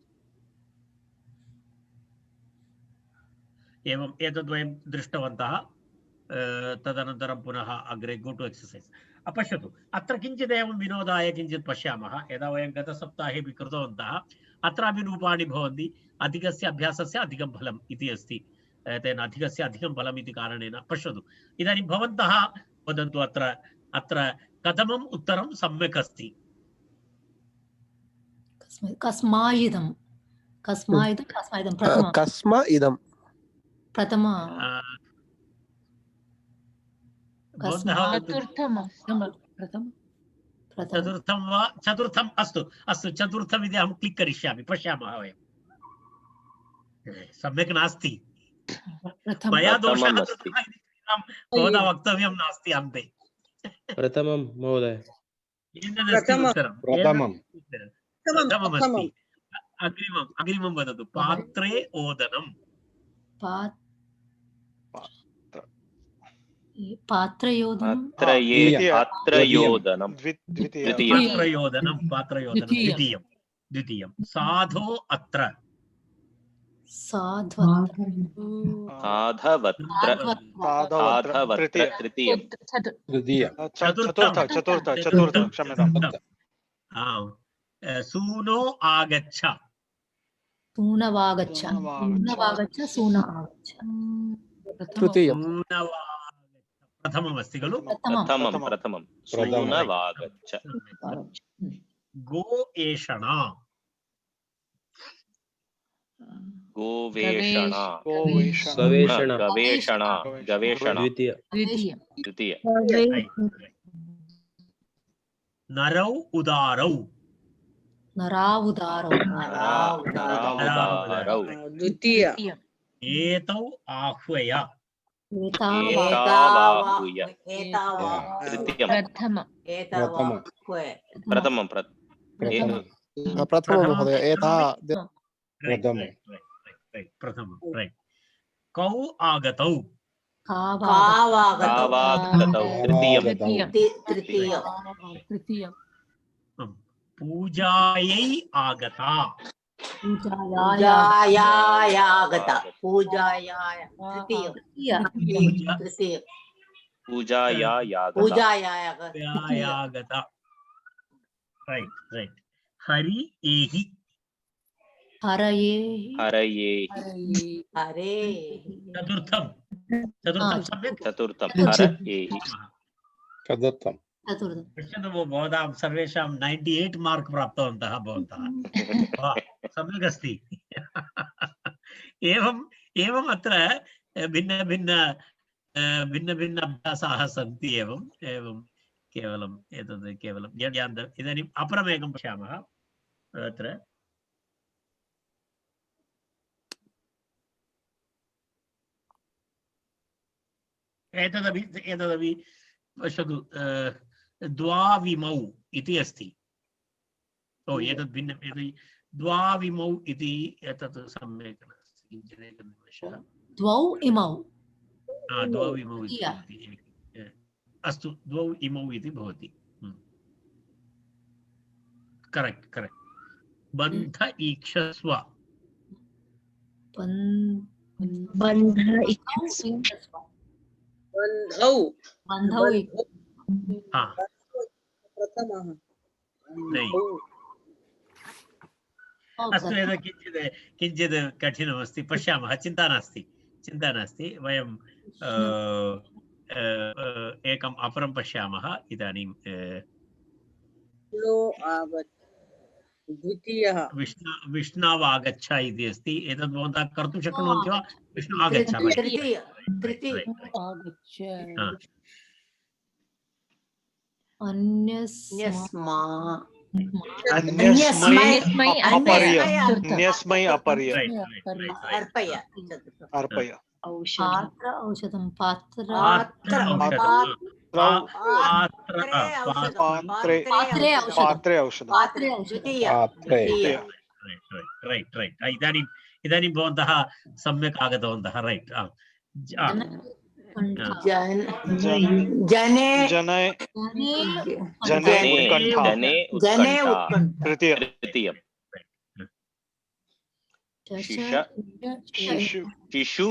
एवम् एतद् वयं दृष्टवन्तः तदनन्तरं पुनः अग्रे गो टु एक्सर्सैस् पश्यतु अत्र किञ्चित् एवं विनोदाय किञ्चित् पश्यामः यदा वयं गतसप्ताहे अपि कृतवन्तः अत्रापि रूपाणि भवन्ति अधिकस्य अभ्यासस्य अधिकं फलम् इति अस्ति तेन अधिकस्य अधिकं फलम् इति कारणेन पश्यतु इदानीं भवन्तः वदन्तु अत्र कथमम् उत्तरं सम्यक् अस्ति कस्मायिदं प्रथम चतुर्थं वा चतुर्थम् अस्तु अस्तु चतुर्थमिति अहं क्लिक् करिष्यामि पश्यामः वयं सम्यक् नास्ति मया दोषः कृतः इति भवता वक्तव्यं नास्ति अन्ते प्रथमं महोदय प्रथममस्ति अग्रिमं वदतु पात्रे ओदनं पात्रयोदनं द्वितीयं साधो अत्र चतुर्थं क्षम्यताम् सूनो आगच्छ प्रथममस्ति खलु प्रथमं सूनवागच्छ गो एषणा गोवेषणा गवेषणा द्वितीय नरौ उदारौ द्वितीय एतौ आह्वय प्रथमं कौ आगतौ तृतीयं पूजायै आगता पूजायागता राइट हरि एहि चतुर्थं सम्यक् चतुर्थं पश्यतु भवतां सर्वेषां 98 मार्क् प्राप्तवन्तः भवन्तः सम्यक् अस्ति एवम् अत्र भिन्न भिन्न अभ्यासाः सन्ति एवं केवलं एतद् केवलं इदानीम् अपरमेकं पश्यामः अत्र एतदपि पश्यतु द्वाविमौ इति अस्ति एतद् भिन्नं द्वाविमौ इति एतत् सम्यक् नास्ति किञ्चित् एकनिमेषः द्वौ इमौ इति तृतीया। भवति। अस्तु, द्वौ इमौ इति भवति। Correct correct. बन्ध ईक्षस्व। बन्ध इच्छस्व। बन्धौ बन्धौ प्रथमः। नै। अस्तु, एतत् किञ्चित् कठिनमस्ति, पश्यामः। चिन्ता नास्ति, चिन्ता नास्ति। वयं एकम् अपरं पश्यामः इदानीं। द्वितीयः विष्णव आगच्छ इति अस्ति। एतत् भवन्तः कर्तुं शक्नुवन्ति वा? विष्णु आगच्छ। अन्यस्मै अपर्य अर्पय पात्र औषधं पात्रे औषधं इदानीं भवन्तः सम्यक् आगतवन्तः। रैट्। जने तृतीयम्। शिशु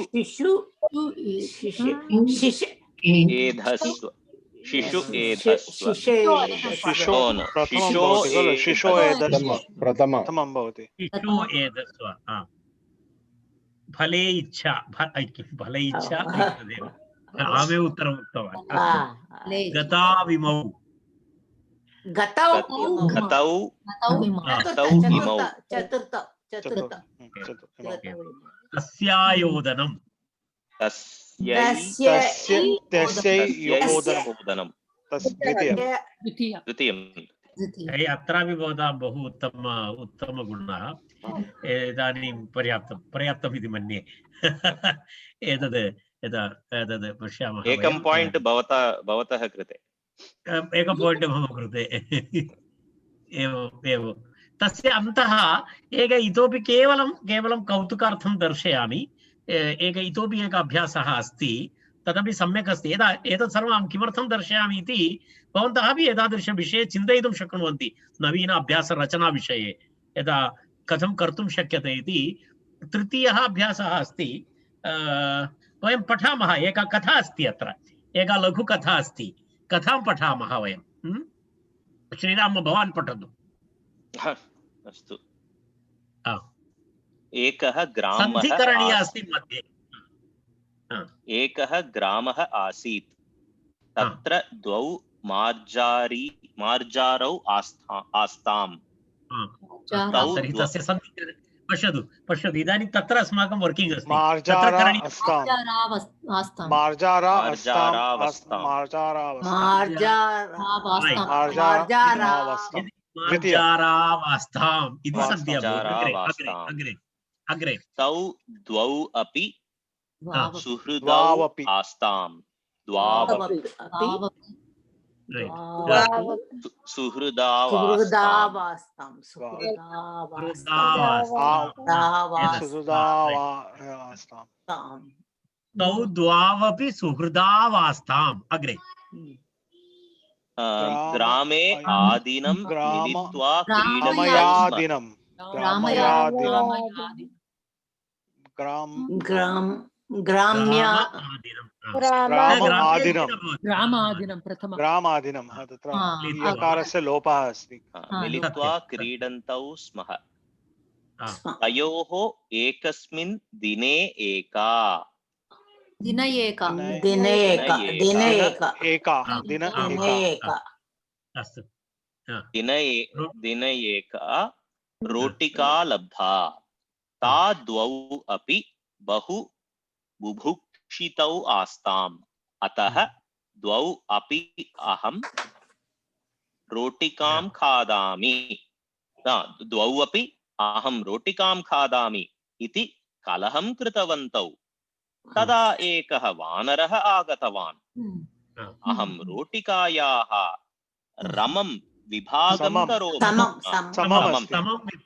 एधस्व। शिशु एधस्व। शिशो एधस्व प्रथमं भवति। शिशो एधस्व। फले इच्छा। फले इच्छा तदेव। अहमेव उत्तरम् उक्तवान्। गताविमौ। तस्यायोदनं। तृतीयम्। अत्रापि भवतां बहु उत्तमगुणः। इदानीं पर्याप्तम् इति मन्ये। एतद् पश्यामः। एकं पायिण्ट् भवतः कृते। एकं पायिण्ट् मम कृते। एवं तस्य अन्तः इतोपि केवलं कौतुकार्थं दर्शयामि। इतोपि एकः अभ्यासः अस्ति, तदपि सम्यक् अस्ति। एतत् सर्वम् अहं किमर्थं दर्शयामि इति भवन्तः अपि एतादृशविषये चिन्तयितुं शक्नुवन्ति। नवीन अभ्यासरचनाविषये यदा कथं कर्तुं शक्यते इति। तृतीयः अभ्यासः अस्ति। वयं पठामः। एका कथा अस्ति अत्र, एका लघुकथा अस्ति। कथां पठामः वयं। श्रीराम, भवान् पठतु। अस्तु। एकः ग्रामः आसीत्। तत्र द्वौ मार्जारौ आस्ताम्। पश्यतु इदानीं तत्र अस्माकं वर्किङ्ग् अस्ति। मार्जारावास्ताम् इति संज्ञा भवति। अग्रे तौ द्वौ अपि सुहृदौ आस्ताम्। तौ द्वावपि सुहृदावास्ताम्। अग्रे ग्रामे आदिनं मिलित्वा ग्रामादिनं तत्र यकारस्य लोपः अस्ति। मिलित्वा क्रीडन्तौ स्मः। तयोः एकस्मिन् दिने एका। रोटिका लब्धा। ता द्वौ अपि बहु बुभुक्षितौ आस्ताम्। अतः द्वौ अपि अहं रोटिकां खादामि। द्वौ अपि अहं रोटिकां खादामि इति कलहं कृतवन्तौ। तदा एकः वानरः आगतवान्। अहं रोटिकायाः रमं विभागं करोमि।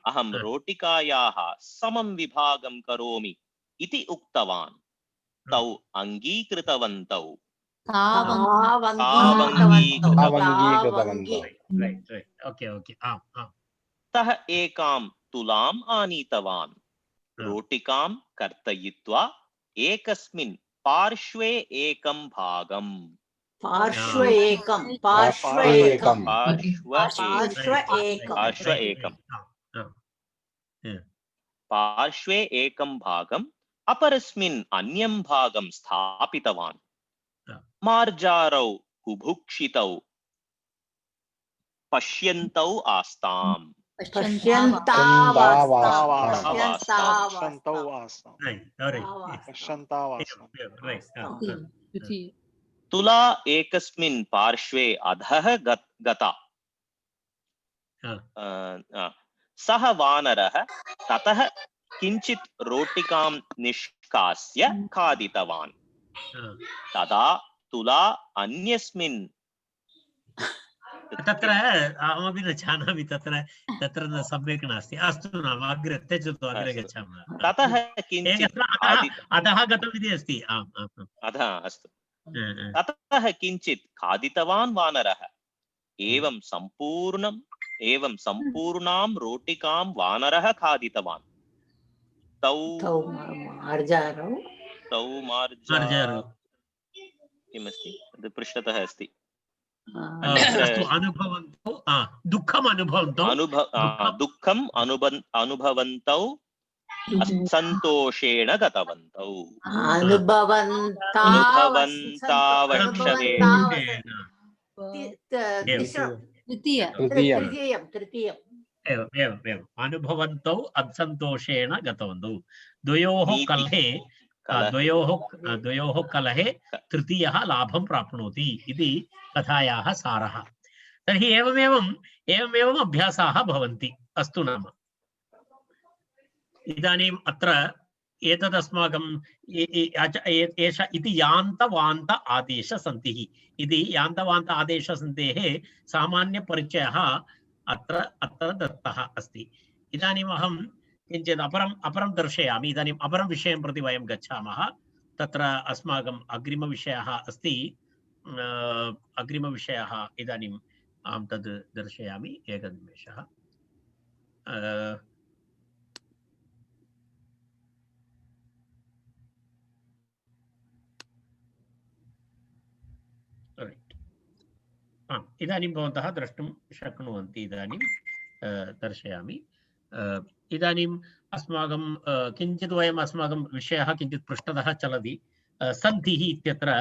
अहं रोटिकायाः समं विभागं करोमि इति उक्तवान्। तौ अङ्गीकृतवन्तौ तावङ्गीकृतवन्तौ। ओके ओके सः एकां तुलाम् आनीतवान् रोटिकां कर्तयित्वा एकस्मिन् पार्श्वे एकं भागम् पार्श्व एकं पार्श्वे एकं भागम् अपरस्मिन् अन्यं भागं स्थापितवान् मार्जारौ बुभुक्षितौ पश्यन्तौ आस्ताम् तुला एकस्मिन् पार्श्वे अधः गता सः वानरः ततः किञ्चित् रोटिकां निष्कास्य खादितवान् तदा तुला अन्यस्मिन् तत्र अहमपि न जानामि तत्र तत्र न सम्यक् नास्ति अस्तु नाम अग्रे त्यजतु अग्रे गच्छामः ततः किञ्चित् अधः गतम् इति अस्ति अधः अस्तु ततः किञ्चित् खादितवान् वानरः एवं सम्पूर्णां रोटिकां वानरः खादितवान् तौ मार्जारौ किमस्ति पृष्ठतः अस्ति दुःखम् अनुभवन्तौ असन्तोषेण गतवन्तौ अनुभवन्तौ असन्तोषेण गतवन्तौ द्वयोः कलहे तृतीयः लाभं प्राप्नोति इति कथायाः सारः तर्हि एवमेवम् अभ्यासाः भवन्ति अस्तु नाम इदानीम् अत्र एतद् अस्माकं एषः इति यान्तवान्त आदेशसन्धिः इति यान्तवान्त आदेशसन्धेः सामान्यपरिचयः अत्र दत्तः अस्ति इदानीम् अहं किञ्चित् अपरं दर्शयामि इदानीम् अपरं विषयं प्रति वयं गच्छामः तत्र अस्माकम् अग्रिमविषयः अस्ति अग्रिमविषयः इदानीम् अहं तद् दर्शयामि एकनिमेषः इदानीं भवन्तः द्रष्टुं शक्नुवन्ति इदानीं दर्शयामि इदानीम् अस्माकं किञ्चित् वयम् अस्माकं विषयः किञ्चित् पृष्ठतः चलति सन्धिः इत्यत्र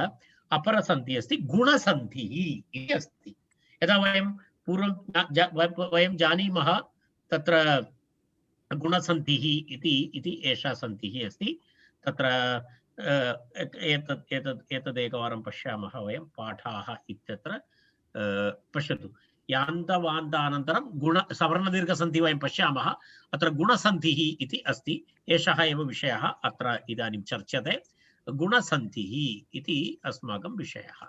अपरसन्धिः अस्ति गुणसन्धिः इति अस्ति यदा वयं पूर्वं वयं जानीमः तत्र गुणसन्धिः इति एषा सन्धिः अस्ति तत्र एतदेकवारं पश्यामः वयं पाठाः इत्यत्र पश्यतु यान्तवान्तानन्तरं सवर्णदीर्घसन्धिः वयं पश्यामः अत्र गुणसन्धिः इति अस्ति एषः एव विषयः अत्र इदानीं चर्च्यते गुणसन्धिः इति अस्माकं विषयः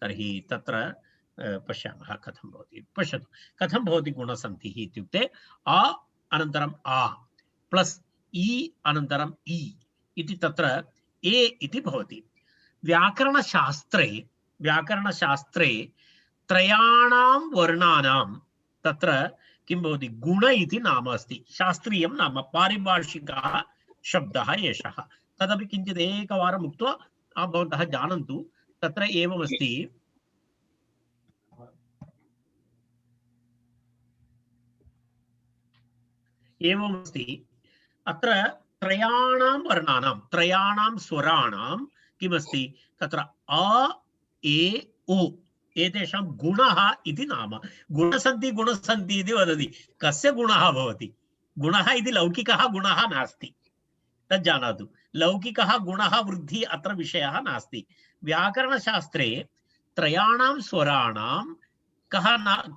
तर्हि तत्र पश्यामः कथं भवति पश्यतु कथं भवति गुणसन्धिः इत्युक्ते अ अनन्तरम् आ प्लस् इ अनन्तरम् इ इति तत्र ए इति भवति व्याकरणशास्त्रे त्रयाणां वर्णानां तत्र किं भवति गुण इति नाम अस्ति शास्त्रीयं नाम पारिभाषिकः शब्दः एषः तदपि किञ्चित् एकवारम् उक्त्वा भवन्तः जानन्तु तत्र एवमस्ति अत्र त्रयाणां वर्णानां त्रयाणां स्वराणां किमस्ति तत्र अ ए ओ एतेषां गुणः इति नाम गुणसन्धि इति वदति कस्य गुणः भवति गुणः इति लौकिकः गुणः नास्ति तत् जानातु लौकिकः गुणः वृद्धिः अत्र विषयः नास्ति व्याकरणशास्त्रे त्रयाणां स्वराणां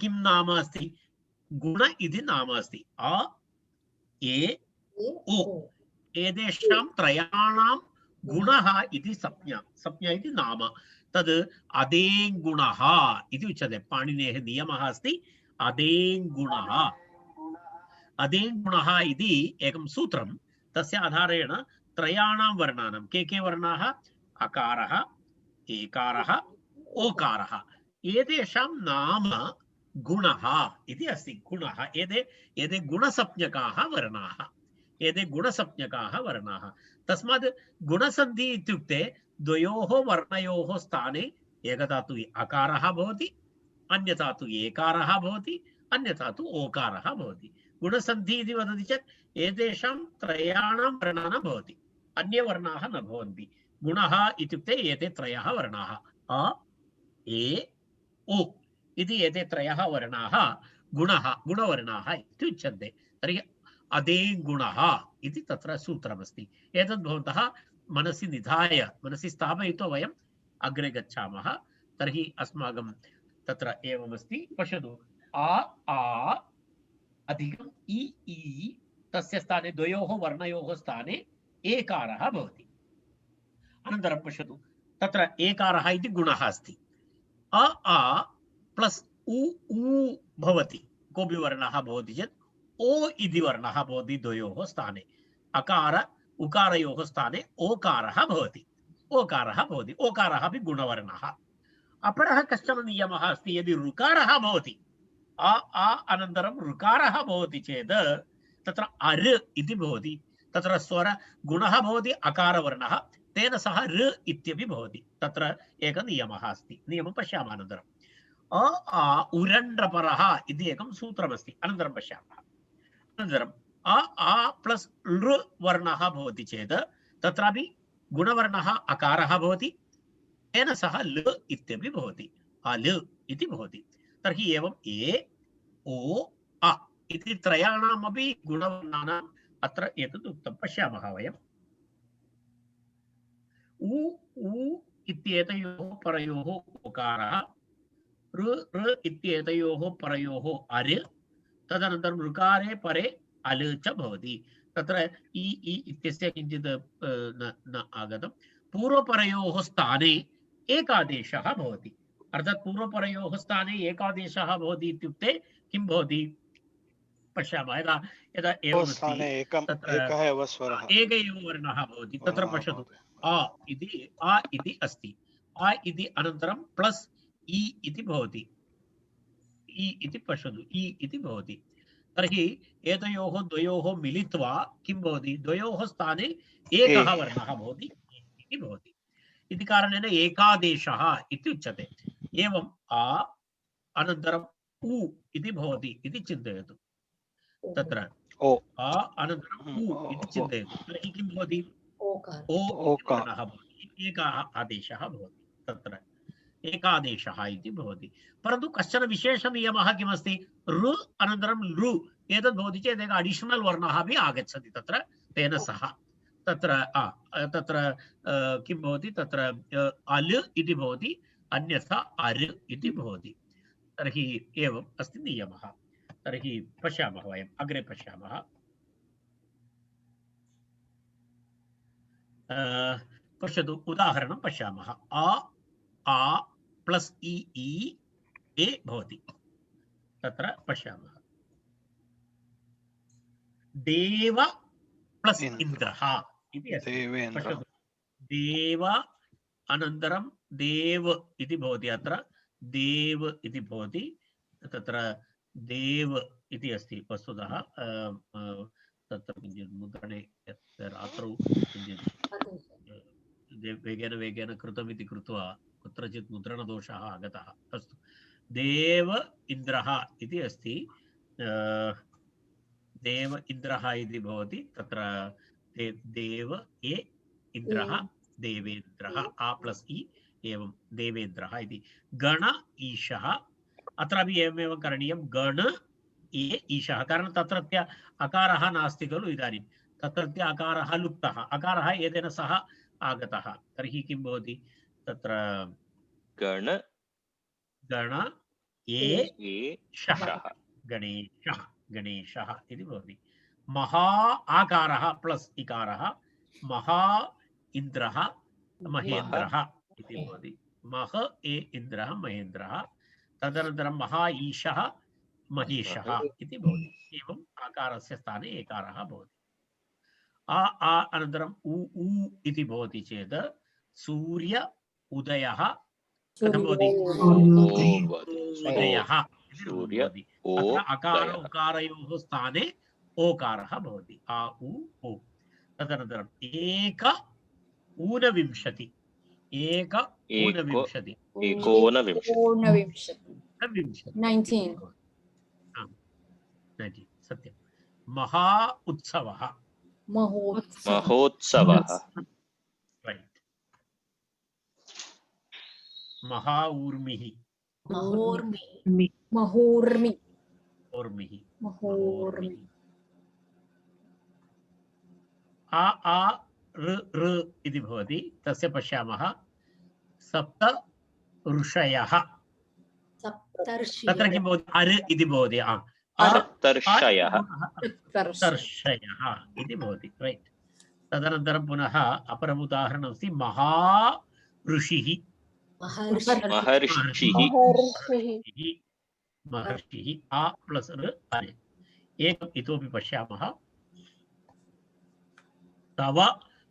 किं नाम अस्ति गुण इति नाम अस्ति अ ए ओ एतेषां त्रयाणां गुणः इति संज्ञा इति नाम तद् अदेङ्गुणः इति उच्यते पाणिनेः नियमः अस्ति अदेङ्गुणः इति एकं सूत्रं तस्य आधारेण त्रयाणां वर्णानां के वर्णाः अकारः एकारः ओकारः एतेषां नाम गुणः इति अस्ति गुणः एते गुणसंज्ञकाः वर्णाः एते गुणसंज्ञकाः वर्णाः तस्मात् गुणसन्धि इत्युक्ते द्वयोः वर्णयोः स्थाने एकदा तु अकारः भवति अन्यथा तु एकारः भवति अन्यथा तु ओकारः भवति गुणसन्धि इति वदति चेत् एतेषां त्रयाणां वर्णानां भवति अन्ये वर्णाः न भवन्ति गुणः इत्युक्ते एते त्रयः वर्णाः अ ए ओ इति एते त्रयः वर्णाः गुणवर्णाः इति उच्यन्ते तर्हि अदे गुणः इति तत्र सूत्रमस्ति एतद् भवन्तः मनसि निधाय मनसि स्थापयित्वा वयम् अग्रे गच्छामः तर्हि अस्माकं तत्र एवमस्ति पश्यतु आ अधिकम् इ तस्य स्थाने द्वयोः वर्णयोः स्थाने एकारः भवति अनन्तरं पश्यतु तत्र एकारः इति गुणः अस्ति अ प्लस् उ भवति कोऽपि वर्णः भवति चेत् ओ इति वर्णः भवति द्वयोः स्थाने अकार उकारयोः स्थाने ओकारः भवति ओकारः अपि गुणवर्णः अपरः कश्चन नियमः अस्ति यदि ऋकारः भवति आ अनन्तरं ऋकारः भवति चेत् तत्र अर इति भवति तत्र स्वर गुणः भवति अकारवर्णः तेन सह ऋ इत्यपि भवति तत्र एकः नियमः अस्ति नियमं पश्यामः अनन्तरम् उरण्ड्रपरः इति एकं सूत्रमस्ति अनन्तरं पश्यामः अनन्तरम् अ प्लस् लृ वर्णः भवति चेत् तत्रापि गुणवर्णः अकारः भवति तेन सह ल इत्यपि भवति अल इति भवति तर्हि एवम् ए ओ अ इति त्रयाणामपि गुणवर्णानाम् अत्र एतत् उक्तं पश्यामः वयम् उ इत्येतयोः परयोः ओकारः ऋ इत्येतयोः परयोः अर तदनन्तरं ऋकारे परे अल च भवति तत्र इ इत्यस्य किञ्चित् न आगतं पूर्वपरयोः स्थाने एकादेशः भवति अर्थात् पूर्वपरयोः स्थाने एकादेशः भवति इत्युक्ते किं भवति पश्यामः यदा यदा एवमस्ति एकः एव स्वरः एक एव वर्णः भवति तत्र पश्यतु आ इति अस्ति आ इति अनन्तरं प्लस् इ इति भवति इ इति पश्यतु इ इति भवति तर्हि एतयोः द्वयोः मिलित्वा किं भवति द्वयोः स्थाने एकः वर्णः भवति इति भवति इति कारणेन एकादेशः इति उच्यते एवम् आ अनन्तरम् उ इति भवति इति चिन्तयतु तत्र आ अनन्तरम् उ इति चिन्तयतु तर्हि किं भवति ओ वर्णः भवति एकः आदेशः भवति तत्र एकादेशः इति भवति परन्तु कश्चन विशेषनियमः किमस्ति ऋ अनन्तरं लृ एतद् भवति चेत् एकः अडिशनल् वर्णः अपि आगच्छति तत्र तेन सह तत्र किं भवति तत्र अल इति भवति अन्यथा अर इति भवति तर्हि एवम् अस्ति नियमः तर्हि पश्यामः वयम् अग्रे पश्यामः पश्यतु उदाहरणं पश्यामः आ प्लस् इ ए भवति तत्र पश्यामः देव प्लस् इन्द्रः इति अस्ति पश्यतु देव अनन्तरं देव इति भवति अत्र देव इति भवति तत्र देव इति अस्ति वस्तुतः तत्र किञ्चित् मुद्रणे रात्रौ किञ्चित् वेगेन कृतमिति कृत्वा कुत्रचित् मुद्रणदोषः आगतः अस्तु देव इन्द्रः इति अस्ति देव इन्द्रः इति भवति तत्र देव ए इन्द्रः देवेन्द्रः आ प्लस् इ एवं देवेन्द्रः इति गण ईशः अत्रापि एवमेव करणीयं गण ए ईशः कारणं तत्रत्य अकारः नास्ति खलु इदानीं तत्रत्य अकारः लुप्तः अकारः एतेन सह आगतः तर्हि किं भवति तत्र गण ए शः गणेशः इति भवति महा आकारः प्लस् इकारः महा इन्द्रः महेन्द्रः इति भवति मह ए इन्द्रः महेन्द्रः तदनन्तरं महा ईशः महेशः इति भवति एवम् आकारस्य स्थाने एकारः भवति अनन्तरम् उ उ इति भवति चेत् सूर्य उदयः कथं भवति? उदयः इति रूपं भवति। अत्र अकार उकारयोः स्थाने ओकारः भवति। आ उ ओ। तदनन्तरम् एक ऊनविंशति, एक ऊनविंशति, सत्यं। महा उत्सवः, महोत्सवः, रैट्। महा ऊर्मिः, ऊर्मिः। आ ऋ इति भवति, तस्य पश्यामः। सप्त ऋषयः, तत्र किं भवति? अर इति भवति। सप्तर्षयः इति भवति, रैट्। तदनन्तरं पुनः अपरम् उदाहरणम् अस्ति। महा ऋषिः, महर्षिः, आ प्लस् ऋ अरे। एकम् इतोपि पश्यामः। तव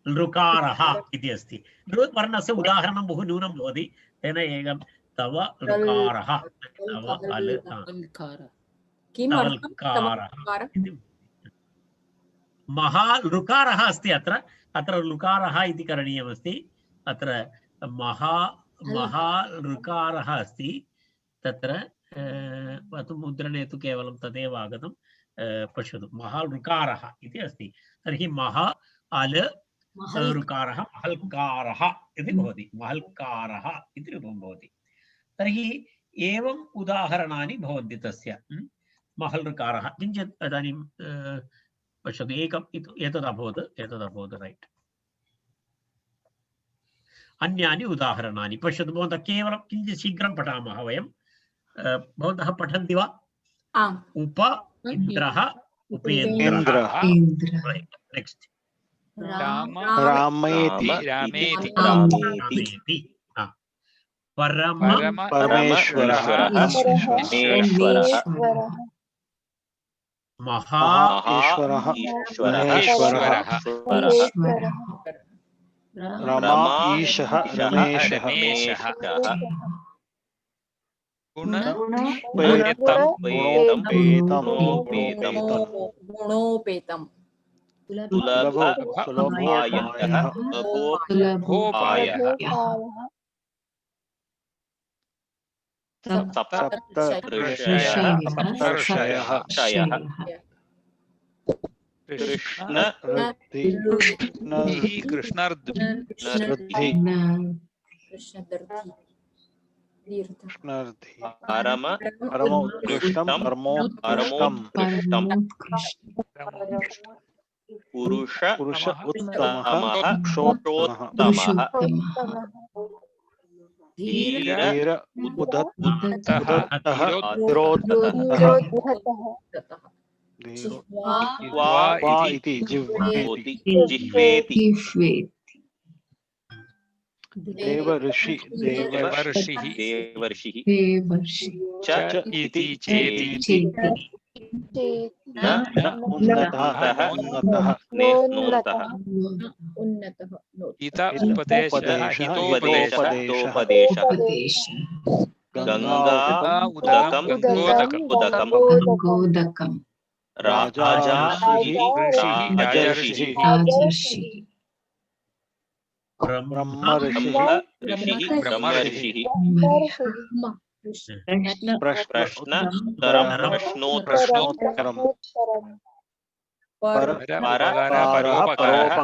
लृकारः इति अस्ति। लृवर्णस्य उदाहरणं बहु न्यूनं भवति, तेन एकं तव लृकारः, तव महालृकारः अस्ति। अत्र लृकारः इति करणीयमस्ति। अत्र महालृकारः अस्ति। तत्र मुद्रणे तु केवलं तदेव आगतं। पश्यतु, महालृकारः इति अस्ति। तर्हि महा अल ऋकारः महल्कारः इति भवति। महल्कारः इति रूपं भवति। तर्हि एवम् उदाहरणानि भवन्ति तस्य। महल्ऋकारः किञ्चित् इदानीं पश्यतु, एकम् एतदभवत् रैट्। अन्यानि उदाहरणानि पश्यतु। भवन्तः केवलं किञ्चित् शीघ्रं पठामः वयं। भवन्तः पठन्ति वा? उप इन्द्रः उपेन्द्रः। नेक्स्ट्। रामेति परमेश्वरः महा ईश्वरः रमा ईशः रमेशः गुणोपेतम् सप्तर्षयः कृष्णार्धि परमोत्कृष्टं पुरुष उत्तमः क्षोत्तमः धीर उदत्तः वा इति जिह्वेति देवर्षिः च इति चेति उन्नतः गंगा उदकम् राजर्षिः ब्रह्मर्षिः प्रश्नोत्तरम् परोपकारः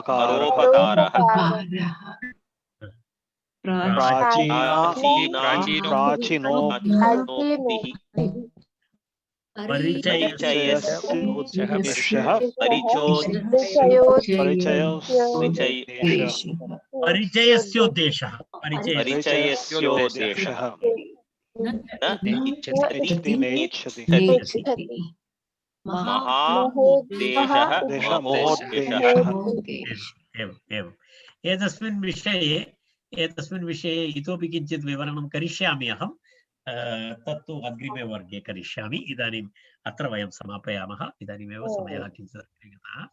प्राचीनोक्तिः परिचयस्योद्देशः एतस्मिन् विषये इतोपि किञ्चित् विवरणं करिष्यामि अहं। तत्तु अग्रिमे वर्गे करिष्यामि। इदानीम् अत्र वयं समापयामः। इदानीमेव समयः किञ्चित् अग्रे गतः।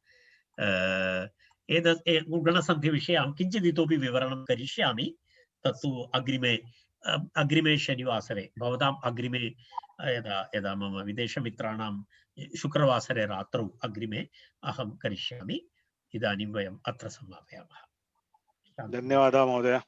एतत् गुणसन्धिविषये अहं किञ्चित् इतोपि विवरणं करिष्यामि तत्तु अग्रिमे शनिवासरे भवताम् अग्रिमे यदा मम विदेशमित्राणां शुक्रवासरे रात्रौ अग्रिमे अहं करिष्यामि। इदानीं वयम् अत्र समापयामः। धन्यवादः महोदय।